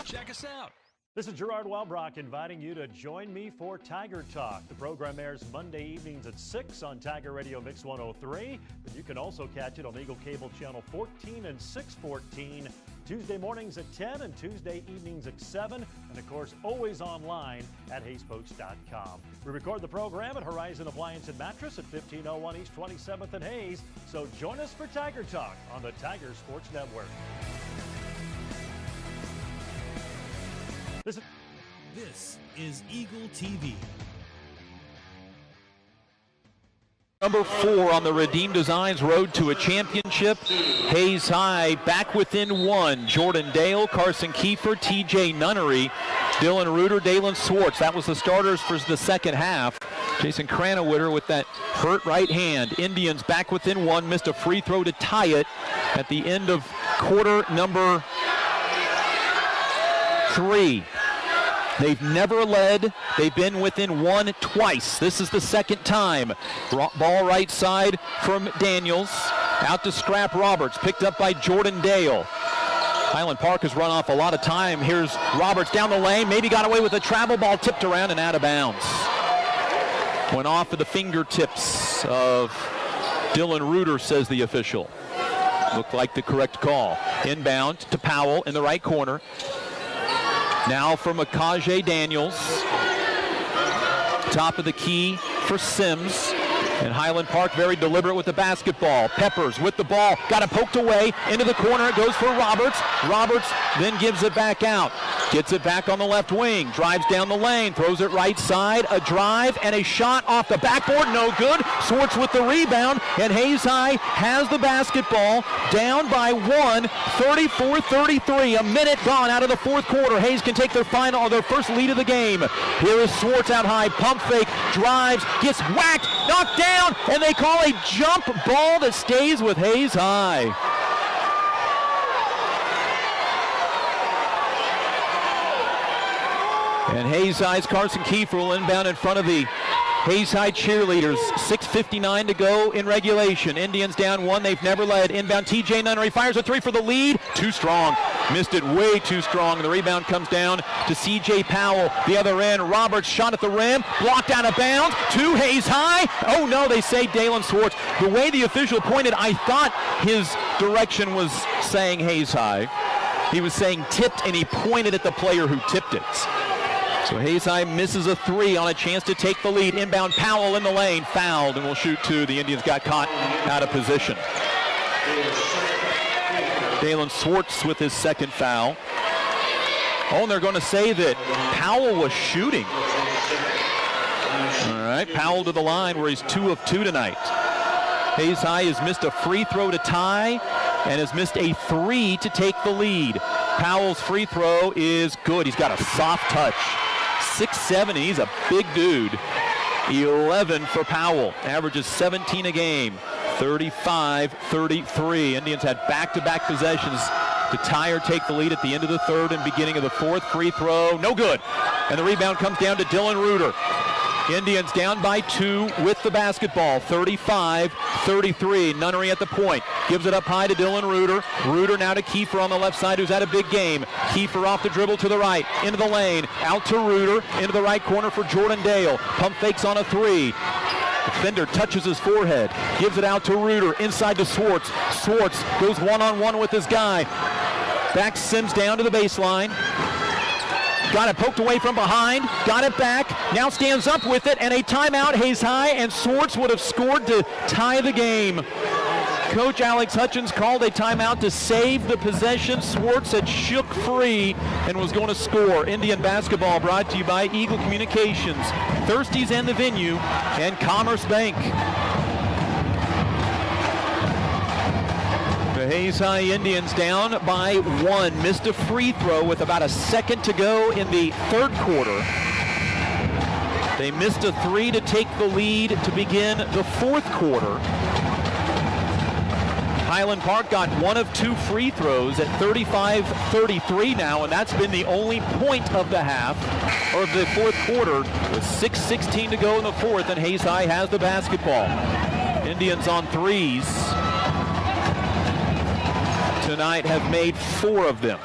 check us out. This is Gerard Welbrock inviting you to join me for Tiger Talk. The program airs Monday evenings at 6 on Tiger Radio Mix 103, but you can also catch it on Eagle Cable Channel 14 and 614, Tuesday mornings at 10 and Tuesday evenings at 7, and of course always online at HaysPoach.com. We record the program at Horizon Appliance and Mattress at 1501 East 27th and Hayes, so join us for Tiger Talk on the Tiger Sports Network. This is Eagle TV. Number 4 on the Redeem Designs road to a championship. Hayes High back within 1. Jordan Dale, Carson Kiefer, TJ Nunnery, Dylan Reuter, Dalen Swartz. That was the starters for the second half. Jason Cranowitter with that hurt right hand. Indians back within 1. Missed a free throw to tie it at the end of quarter number 3. They've never led. They've been within 1 twice. This is the second time. Ball right side from Daniels. Out to Scrap Roberts. Picked up by Jordan Dale. Highland Park has run off a lot of time. Here's Roberts down the lane. Maybe got away with a travel ball. Tipped around and out of bounds. Went off of the fingertips of Dylan Reuter, says the official. Looked like the correct call. Inbound to Powell in the right corner. Now from Akaje Daniels. Top of the key for Sims. And Highland Park very deliberate with the basketball. Peppers with the ball. Got it poked away. Into the corner. It goes for Roberts. Roberts then gives it back out. Gets it back on the left wing. Drives down the lane. Throws it right side. A drive and a shot off the backboard. No good. Swartz with the rebound. And Hayes High has the basketball. Down by 1. 34-33. A minute gone out of the fourth quarter. Hayes can take their first lead of the game. Here is Swartz out high. Pump fake. Drives. Gets whacked. Knocked down. And they call a jump ball that stays with Hayes High. And Hayes High's Carson Kiefer will inbound in front of the Hayes High cheerleaders. 6:59 to go in regulation. Indians down 1. They've never led. Inbound TJ Nunnery fires a 3 for the lead. Too strong. Missed it way too strong. The rebound comes down to CJ Powell. The other end. Roberts shot at the rim. Blocked out of bounds. To Hayes High. Oh no, they say Dalen Swartz. The way the official pointed, I thought his direction was saying Hayes High. He was saying tipped, and he pointed at the player who tipped it. So Hayes High misses a 3 on a chance to take the lead. Inbound Powell in the lane. Fouled and will shoot 2. The Indians got caught out of position. Dalen Swartz with his second foul. Oh, and they're going to say that Powell was shooting. All right, Powell to the line where he's 2 of 2 tonight. Hayes High has missed a free throw to tie and has missed a 3 to take the lead. Powell's free throw is good. He's got a soft touch. 6'7", he's a big dude. 11 for Powell. Averages 17 a game. 35-33. Indians had back-to-back possessions to tie or take the lead at the end of the third and beginning of the fourth. Free throw, no good. And the rebound comes down to Dylan Reuter. Indians down by 2 with the basketball. 35-33. Nunnery at the point. Gives it up high to Dylan Reuter. Reuter now to Kiefer on the left side, who's had a big game. Kiefer off the dribble to the right. Into the lane. Out to Reuter. Into the right corner for Jordan Dale. Pump fakes on a 3. Defender touches his forehead. Gives it out to Reuter. Inside to Swartz. Swartz goes one-on-one with his guy. Back Sims down to the baseline. Got it poked away from behind, got it back, now stands up with it, and a timeout. Hayes High, and Swartz would have scored to tie the game. Coach Alex Hutchins called a timeout to save the possession. Swartz had shook free and was going to score. Indian basketball brought to you by Eagle Communications, Thirsties and the Venue, and Commerce Bank. The Hayes High Indians down by 1. Missed a free throw with about a second to go in the third quarter. They missed a 3 to take the lead to begin the fourth quarter. Highland Park got 1 of 2 free throws at 35-33 now, and that's been the only point of the half, or of the fourth quarter, with 6:16 to go in the fourth, and Hayes High has the basketball. Indians on threes tonight have made 4 of them.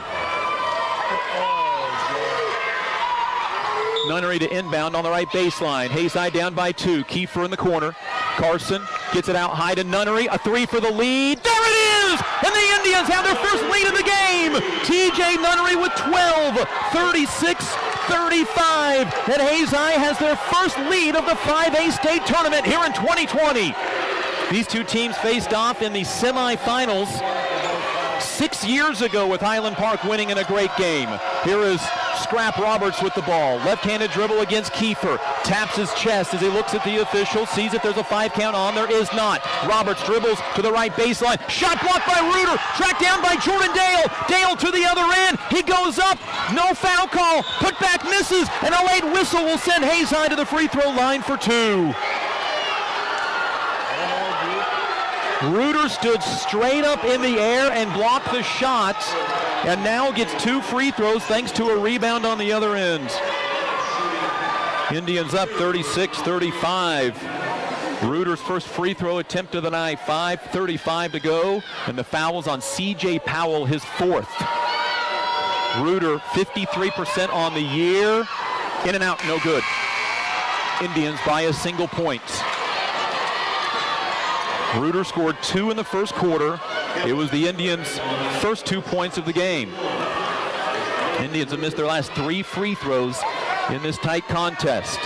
Nunnery to inbound on the right baseline. Hayside down by 2. Kiefer in the corner. Carson gets it out high to Nunnery. A 3 for the lead. There it is! And the Indians have their first lead of the game. TJ Nunnery with 12, 36-35. And Hayside has their first lead of the 5A state tournament here in 2020. These two teams faced off in the semifinals 6 years ago with Highland Park winning in a great game. Here is Scrap Roberts with the ball. Left-handed dribble against Kiefer. Taps his chest as he looks at the official. Sees if there's a 5 count on. There is not. Roberts dribbles to the right baseline. Shot blocked by Reuter. Tracked down by Jordan Dale. Dale to the other end. He goes up. No foul call. Put back misses. And a late whistle will send Hayside to the free throw line for 2. Reuter stood straight up in the air and blocked the shots, and now gets 2 free throws thanks to a rebound on the other end. Indians up 36-35. Reuter's first free throw attempt of the night, 5:35 to go, and the foul was on C.J. Powell, his 4th. Reuter 53% on the year. In and out, no good. Indians by a single point. Reuter scored 2 in the first quarter. It was the Indians' first 2 points of the game. Indians have missed their last 3 free throws in this tight contest.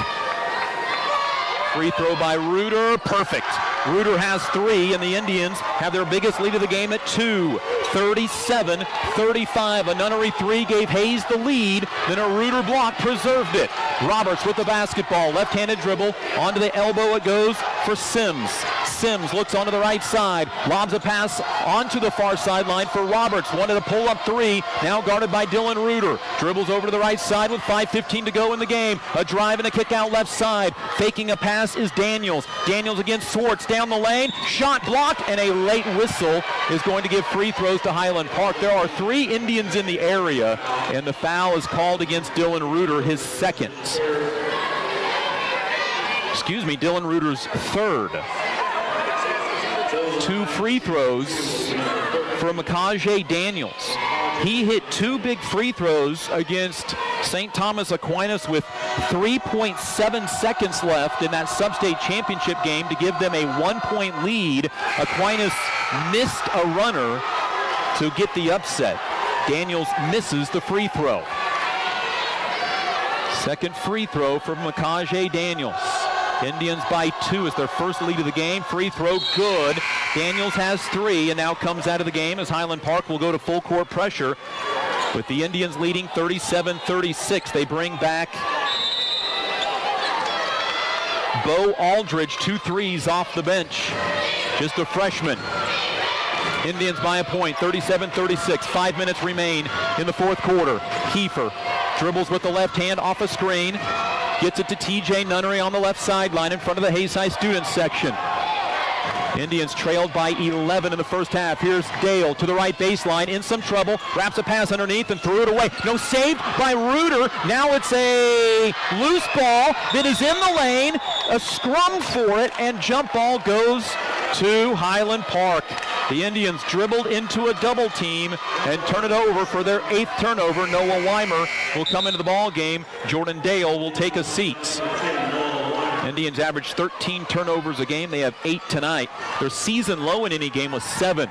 Free throw by Reuter, perfect. Reuter has 3, and the Indians have their biggest lead of the game at 2. 37-35. A Nunnery 3 gave Hayes the lead, then a Reuter block preserved it. Roberts with the basketball, left-handed dribble, onto the elbow it goes for Sims. Sims looks onto the right side, lobs a pass onto the far sideline for Roberts. Wanted a pull-up 3, now guarded by Dylan Reuter. Dribbles over to the right side with 5:15 to go in the game. A drive and a kick out left side. Faking a pass is Daniels. Daniels against Swartz down the lane. Shot blocked, and a late whistle is going to give free throws to Highland Park. There are 3 Indians in the area, and the foul is called against Dylan Reuter, his 2nd. Dylan Reuter's 3rd. 2 free throws for Makaje Daniels. He hit 2 big free throws against St. Thomas Aquinas with 3.7 seconds left in that sub-state championship game to give them a 1-point lead. Aquinas missed a runner to get the upset. Daniels misses the free throw. 2nd free throw for Makaje Daniels. Indians by 2 is their first lead of the game. Free throw good. Daniels has 3 and now comes out of the game as Highland Park will go to full court pressure with the Indians leading 37-36. They bring back Bo Aldridge, 2 threes off the bench. Just a freshman. Indians by a point, 37-36. 5 minutes remain in the 4th quarter. Kiefer dribbles with the left hand off a screen. Gets it to TJ Nunnery on the left sideline in front of the Hayside students section. Indians trailed by 11 in the first half. Here's Dale to the right baseline, in some trouble, wraps a pass underneath and threw it away. No, saved by Reuter. Now it's a loose ball that is in the lane, a scrum for it, and jump ball goes to Highland Park. The Indians dribbled into a double team and turn it over for their 8th turnover. Noah Weimer will come into the ball game. Jordan Dale will take a seat. Indians average 13 turnovers a game. They have 8 tonight. Their season low in any game was 7.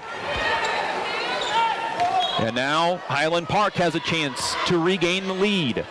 And now Highland Park has a chance to regain the lead.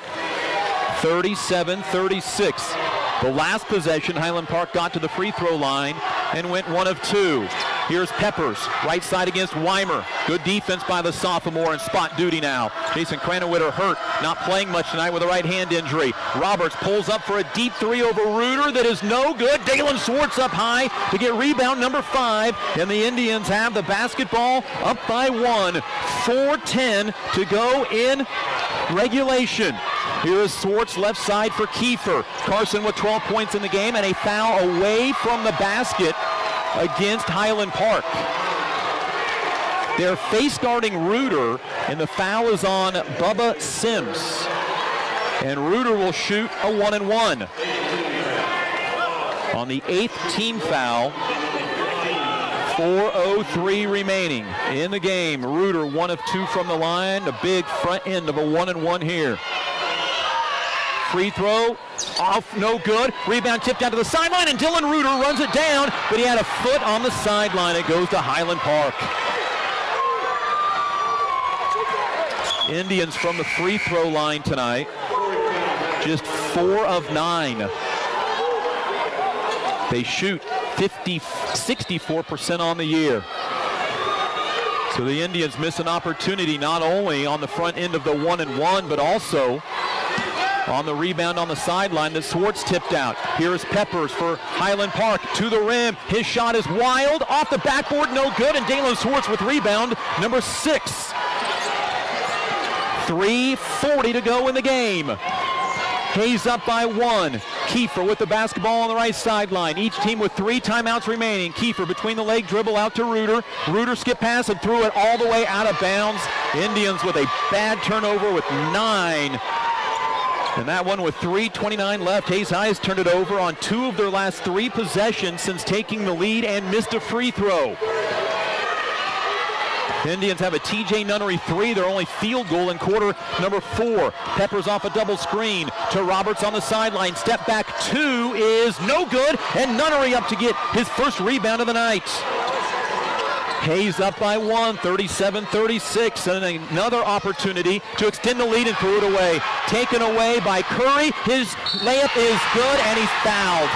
37-36. The last possession, Highland Park got to the free throw line and went 1 of 2. Here's Peppers, right side against Weimer. Good defense by the sophomore and spot duty now. Jason Cranowiter hurt, not playing much tonight with a right hand injury. Roberts pulls up for a deep 3 over Reuter that is no good. Dalen Swartz up high to get rebound number 5, and the Indians have the basketball up by 1. 4:10 to go in regulation. Here is Swartz left side for Kiefer. Carson with 12 points in the game and a foul away from the basket against Highland Park. They're face guarding Reuter, and the foul is on Bubba Sims. And Reuter will shoot a 1-and-1. On the 8th team foul, 4:03 remaining in the game. Reuter 1 of 2 from the line, the big front end of a 1-and-1 here. free throw, off, no good. Rebound tipped out to the sideline, and Dylan Reuter runs it down, but he had a foot on the sideline. It goes to Highland Park. Indians from the free throw line tonight, just 4 of 9. They shoot 64% on the year. So the Indians miss an opportunity not only on the front end of the 1-and-1, but also on the rebound on the sideline that Swartz tipped out. Here is Peppers for Highland Park to the rim. His shot is wild, off the backboard, no good, and Dalen Swartz with rebound number 6. 3:40 to go in the game. Hayes up by 1. Kiefer with the basketball on the right sideline. Each team with 3 timeouts remaining. Kiefer between the leg dribble out to Reuter. Reuter skip pass and threw it all the way out of bounds. Indians with a bad turnover with 9. And that one with 3:29 left. Hayes High has turned it over on 2 of their last 3 possessions since taking the lead and missed a free throw. The Indians have a TJ Nunnery 3, their only field goal in quarter number 4. Peppers off a double screen to Roberts on the sideline. Step back 2 is no good, and Nunnery up to get his first rebound of the night. Hayes up by 1, 37-36, and another opportunity to extend the lead and threw it away. Taken away by Curry. His layup is good, and he's fouled.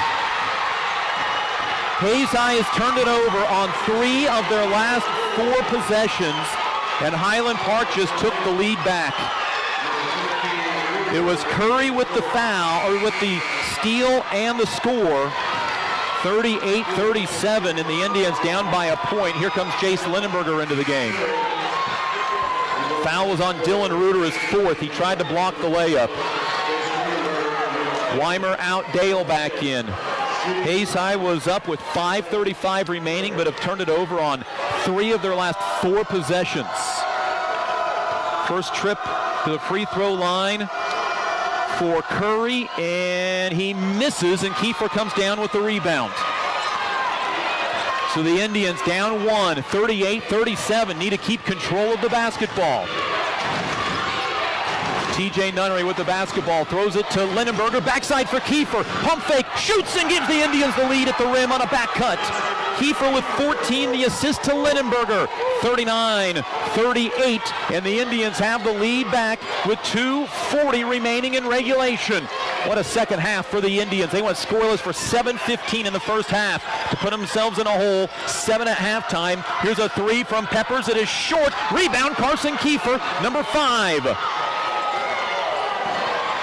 Hayes High has turned it over on 3 of their last 4 possessions, and Highland Park just took the lead back. It was Curry with the foul, or with the steal and the score. 38-37, and the Indians down by a point. Here comes Jace Lindenberger into the game. Foul was on Dylan Reuter, his 4th. He tried to block the layup. Weimer out, Dale back in. Hayes High was up with 5:35 remaining, but have turned it over on 3 of their last 4 possessions. First trip to the free throw line for Curry, and he misses, and Kiefer comes down with the rebound. So the Indians down 1, 38-37, need to keep control of the basketball. TJ Nunnery with the basketball, throws it to Lindenberger, backside for Kiefer, pump fake, shoots and gives the Indians the lead at the rim on a back cut. Kiefer with 14, the assist to Lindenberger, 39-38, and the Indians have the lead back with 2:40 remaining in regulation. What a second half for the Indians. They went scoreless for 7:15 in the first half to put themselves in a hole, 7 at halftime. Here's a 3 from Peppers. It is short. Rebound, Carson Kiefer, number 5.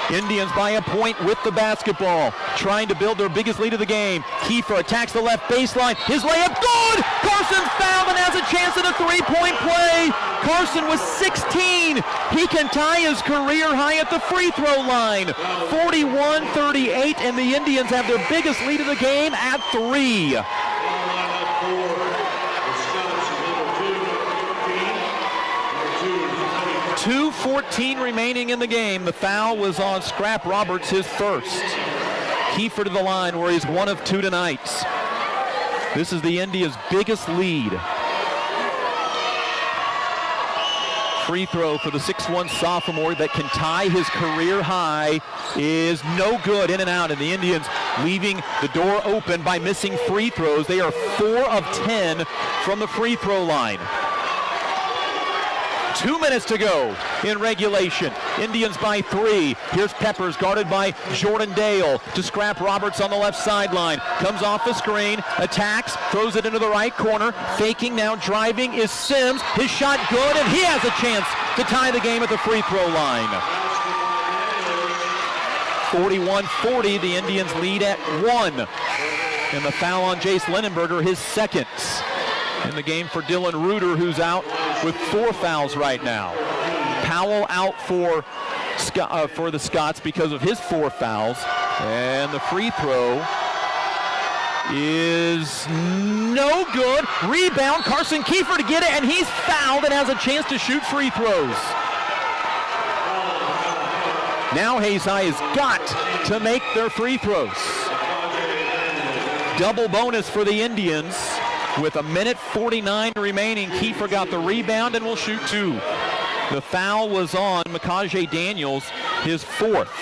Indians by a point with the basketball, trying to build their biggest lead of the game. Kiefer attacks the left baseline. His layup, good! Carson fouled and has a chance at a 3-point play. Carson was 16. He can tie his career high at the free throw line. 41-38, and the Indians have their biggest lead of the game at 3. 2:14 remaining in the game. The foul was on Scrap Roberts, his first. Kiefer to the line where he's 1 of 2 tonight. This is the Indians' biggest lead. Free throw for the 6'1 sophomore that can tie his career high is no good, in and out, and the Indians leaving the door open by missing free throws. They are 4 of 10 from the free throw line. 2 minutes to go in regulation. Indians by 3. Here's Peppers guarded by Jordan Dale to Scrap Roberts on the left sideline. Comes off the screen, attacks, throws it into the right corner. Faking now, driving is Sims. His shot good, and he has a chance to tie the game at the free throw line. 41-40, the Indians lead at 1. And the foul on Jace Lindenberger, his 2nd. In the game for Dylan Reuter, who's out with 4 fouls right now. Powell out for the Scots because of his 4 fouls. And the free throw is no good. Rebound, Carson Kiefer to get it, and he's fouled and has a chance to shoot free throws. Now Hayes High has got to make their free throws. Double bonus for the Indians. With 1:49 remaining, Kiefer got the rebound and will shoot 2. The foul was on Makaje Daniels, his 4th.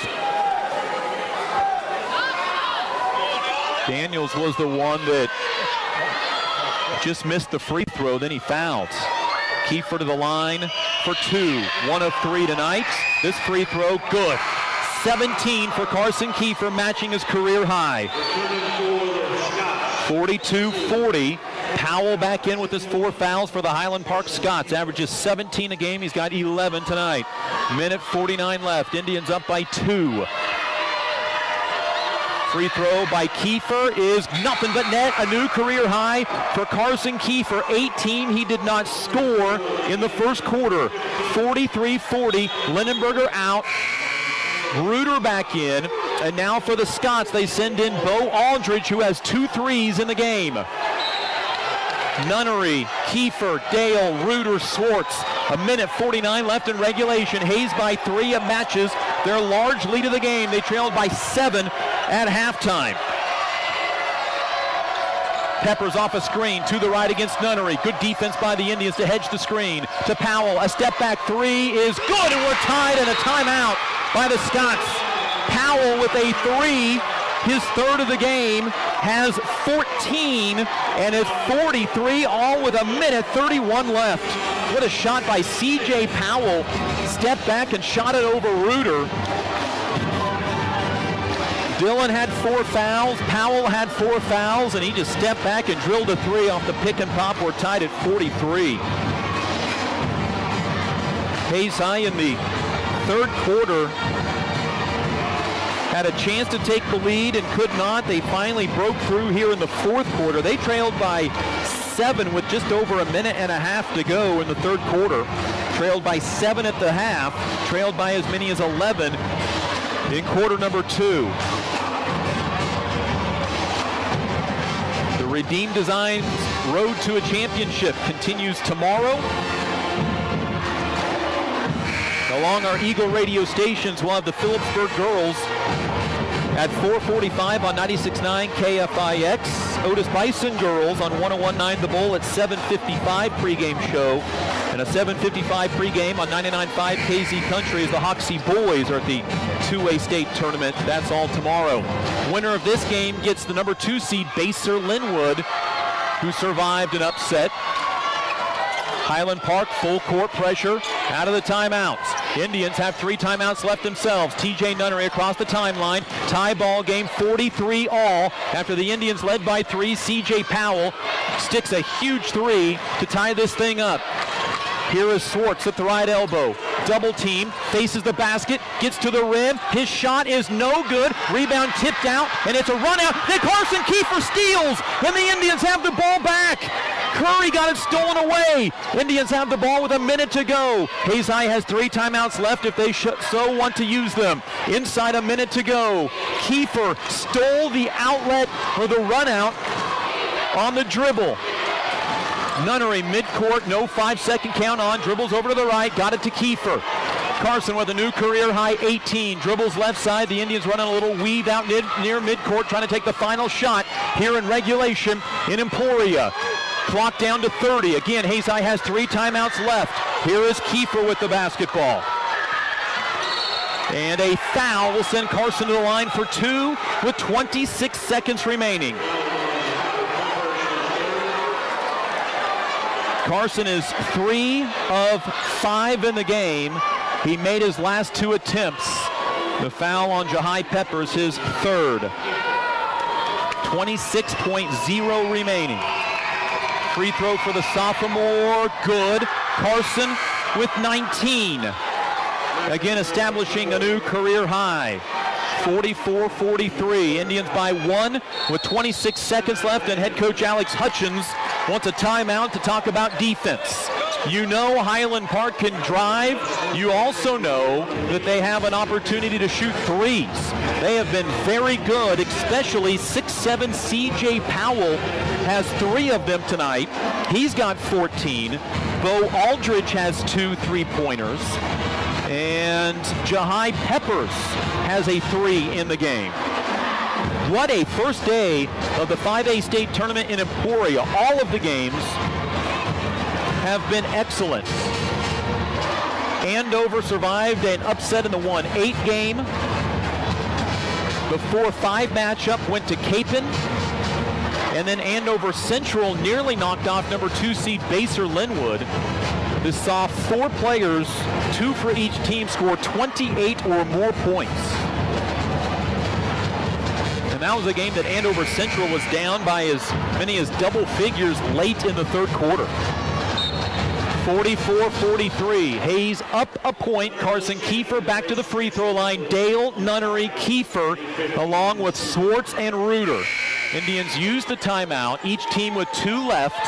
Daniels was the one that just missed the free throw, then he fouls. Kiefer to the line for 2. 1 of 3 tonight. This free throw, good. 17 for Carson Kiefer, matching his career high. 42-40. Powell back in with his 4 fouls for the Highland Park Scots. Averages 17 a game. He's got 11 tonight. Minute 49 left. Indians up by 2. Free throw by Kiefer is nothing but net. A new career high for Carson Kiefer. 18. He did not score in the first quarter. 43-40. Lindenberger out. Reuter back in. And now for the Scots, they send in Bo Aldridge, who has 2 threes in the game. Nunnery, Kiefer, Dale, Reuter, Swartz. A minute 49 left in regulation. Hayes by 3. It matches their large lead of the game. They trailed by 7 at halftime. Peppers off a screen to the right against Nunnery. Good defense by the Indians to hedge the screen. To Powell, a step back 3 is good, and we're tied and a timeout by the Scots. Powell with a 3, his 3rd of the game, has 14 and is 43, all with a minute 31 left. What a shot by C.J. Powell. Step back and shot it over Reuter. Dillon had 4 fouls, Powell had 4 fouls, and he just stepped back and drilled a 3 off the pick and pop. We're tied at 43. Hayes High in the 3rd quarter had a chance to take the lead and could not. They finally broke through here in the 4th quarter. They trailed by 7 with just over a minute and a half to go in the 3rd quarter. Trailed by 7 at the half, trailed by as many as 11 in quarter number 2. The Redeem Designs road to a championship continues tomorrow. Along our Eagle radio stations, we'll have the Phillipsburg girls at 4:45 on 96.9 KFIX. Otis Bison girls on 101.9 The Bull at 7:55 pregame show. And a 7:55 pregame on 99.5 KZ Country as the Hoxie boys are at the 2A state tournament. That's all tomorrow. Winner of this game gets the number 2 seed Baser Linwood, who survived an upset. Highland Park, full court pressure, out of the timeouts. Indians have 3 timeouts left themselves. TJ Nunnery across the timeline. Tie ball game, 43 all. After the Indians led by 3, CJ Powell sticks a huge 3 to tie this thing up. Here is Swartz at the right elbow. Double team, faces the basket, gets to the rim. His shot is no good. Rebound tipped out, and it's a run out. Then Carson Kiefer steals, and the Indians have the ball back. Curry got it stolen away. Indians have the ball with a minute to go. Hayes High has 3 timeouts left if they so want to use them. Inside a minute to go. Kiefer stole the outlet or the run out on the dribble. Nunnery midcourt, no 5-second count on, dribbles over to the right, got it to Kiefer. Carson with a new career high 18, dribbles left side. The Indians running a little weave out near midcourt, trying to take the final shot here in regulation in Emporia. Clock down to 30. Again, Hayes High has 3 timeouts left. Here is Kiefer with the basketball. And a foul will send Carson to the line for 2 with 26 seconds remaining. Carson is 3 of 5 in the game. He made his last 2 attempts. The foul on Jahai Peppers, his 3rd. 26.0 remaining. Free throw for the sophomore, good. Carson with 19. Again, establishing a new career high. 44-43. Indians by 1 with 26 seconds left, and head coach Alex Hutchins wants a timeout to talk about defense. You know Highland Park can drive. You also know that they have an opportunity to shoot 3s. They have been very good, especially 6'7" C.J. Powell has 3 of them tonight. He's got 14. Bo Aldridge has 2 3-pointers. And Jahai Peppers has a 3 in the game. What a first day of the 5A state tournament in Emporia. All of the games have been excellent. Andover survived an upset in the 1-8 game. The 4-5 matchup went to Capon. And then Andover Central nearly knocked off number 2 seed Baser Linwood. This saw 4 players, 2 for each team, score 28 or more points. And that was a game that Andover Central was down by as many as double figures late in the third quarter. 44-43. Hayes up a point. Carson Kiefer back to the free throw line. Dale, Nunnery, Kiefer, along with Swartz and Reuter. Indians used the timeout. Each team with 2 left.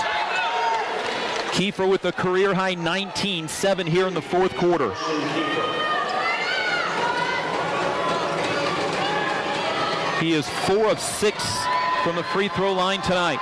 Kiefer with a career-high 19, 7 here in the fourth quarter. He is 4 of 6 from the free throw line tonight.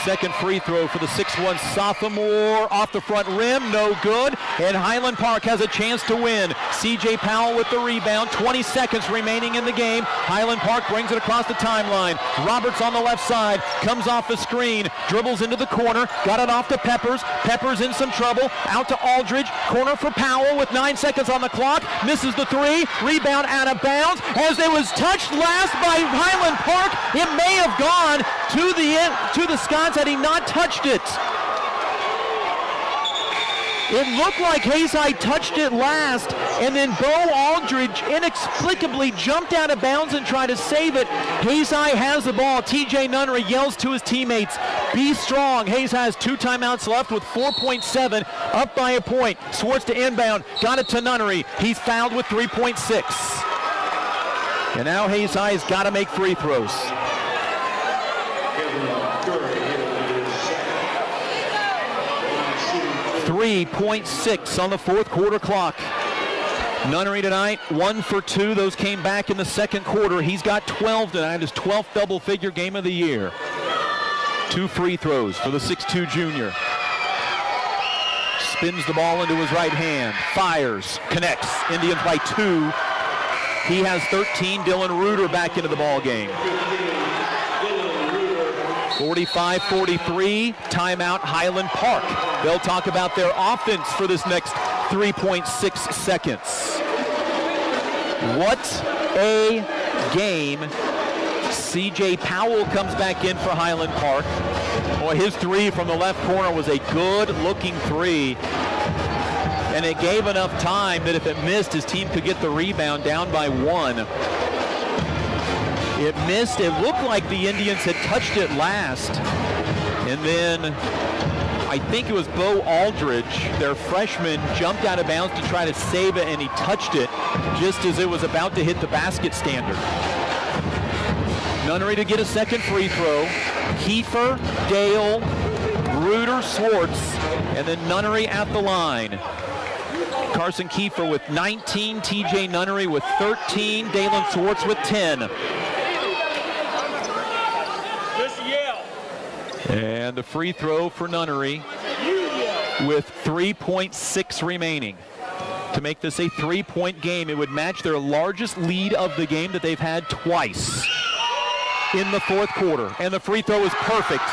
Second free throw for the 6'1" sophomore, off the front rim, no good. And Highland Park has a chance to win. C.J. Powell with the rebound, 20 seconds remaining in the game. Highland Park brings it across the timeline. Roberts on the left side, comes off the screen, dribbles into the corner, got it off to Peppers. Peppers in some trouble, out to Aldridge, corner for Powell with 9 seconds on the clock, misses the 3, rebound out of bounds. As it was touched last by Highland Park, it may have gone to the Scots had he not touched it. It looked like Hayes High touched it last, and then Bo Aldridge inexplicably jumped out of bounds and tried to save it. Hayes High has the ball. TJ Nunnery yells to his teammates, be strong. Hayes High has 2 timeouts left with 4.7, up by a point. Swartz to inbound, got it to Nunnery. He's fouled with 3.6. And now Hayes High has got to make free throws. 3.6 on the fourth quarter clock. Nunnery tonight, 1 for 2. Those came back in the second quarter. He's got 12 tonight, his 12th double-figure game of the year. 2 free throws for the 6'2 junior. Spins the ball into his right hand, fires, connects. Indians by 2. He has 13. Dylan Reuter back into the ball game. 45-43, timeout Highland Park. They'll talk about their offense for this next 3.6 seconds. What a game. C.J. Powell comes back in for Highland Park. Boy, his 3 from the left corner was a good-looking 3. And it gave enough time that if it missed, his team could get the rebound down by 1. It missed. It looked like the Indians had touched it last. And then I think it was Bo Aldridge, their freshman, jumped out of bounds to try to save it, and he touched it just as it was about to hit the basket standard. Nunnery to get a second free throw. Kiefer, Dale, Reuter, Swartz, and then Nunnery at the line. Carson Kiefer with 19, TJ Nunnery with 13, Dalen Swartz with 10. And the free throw for Nunnery with 3.6 remaining. To make this a 3-point game, it would match their largest lead of the game that they've had twice in the fourth quarter. And the free throw is perfect.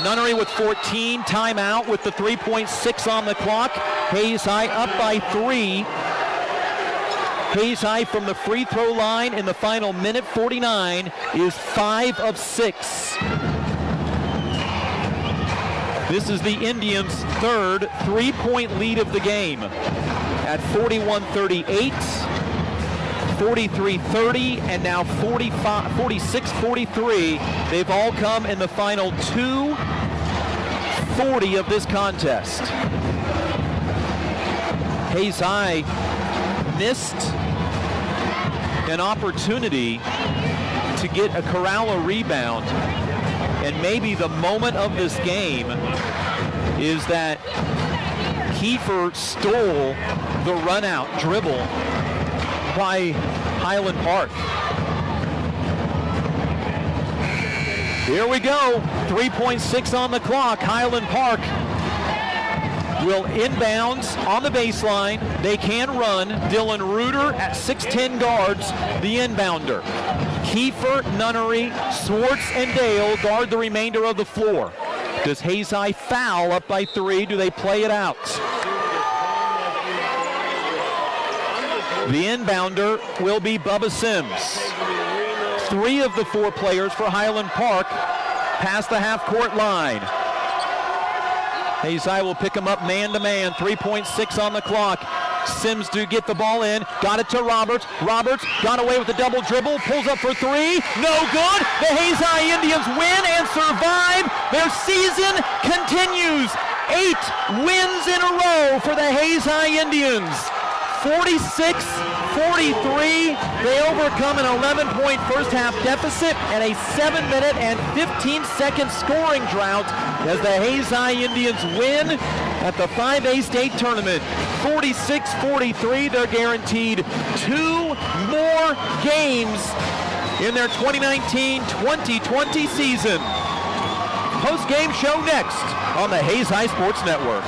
Nunnery with 14, timeout with the 3.6 on the clock. Hayes High up by 3. Hayes High from the free throw line in the final minute 49 is 5 of 6. This is the Indians' third 3-point lead of the game at 41-38, 43-30, and now 46-43. They've all come in the final 2:40 of this contest. Hayes High missed an opportunity to get a Corral rebound. And maybe the moment of this game is that Kiefer stole the run-out dribble by Highland Park. Here we go, 3.6 on the clock. Highland Park will inbound on the baseline. They can run. Dylan Reuter at 6'10 guards the inbounder. Kiefer, Nunnery, Swartz, and Dale guard the remainder of the floor. Does Hayes High foul up by 3? Do they play it out? The inbounder will be Bubba Sims. 3 of the 4 players for Highland Park past the half-court line. Hayes High will pick him up man-to-man. 3.6 on the clock. Sims to get the ball in. Got it to Roberts. Roberts got away with the double dribble. Pulls up for 3. No good. The Hayes High Indians win and survive. Their season continues. 8 wins in a row for the Hayes High Indians. 46-43. They overcome an 11-point first-half deficit and a 7-minute and 15-second scoring drought as the Hayes High Indians win at the 5A state tournament. 46-43. They're guaranteed 2 more games in their 2019-2020 season. Post-game show next on the Hayes High Sports Network.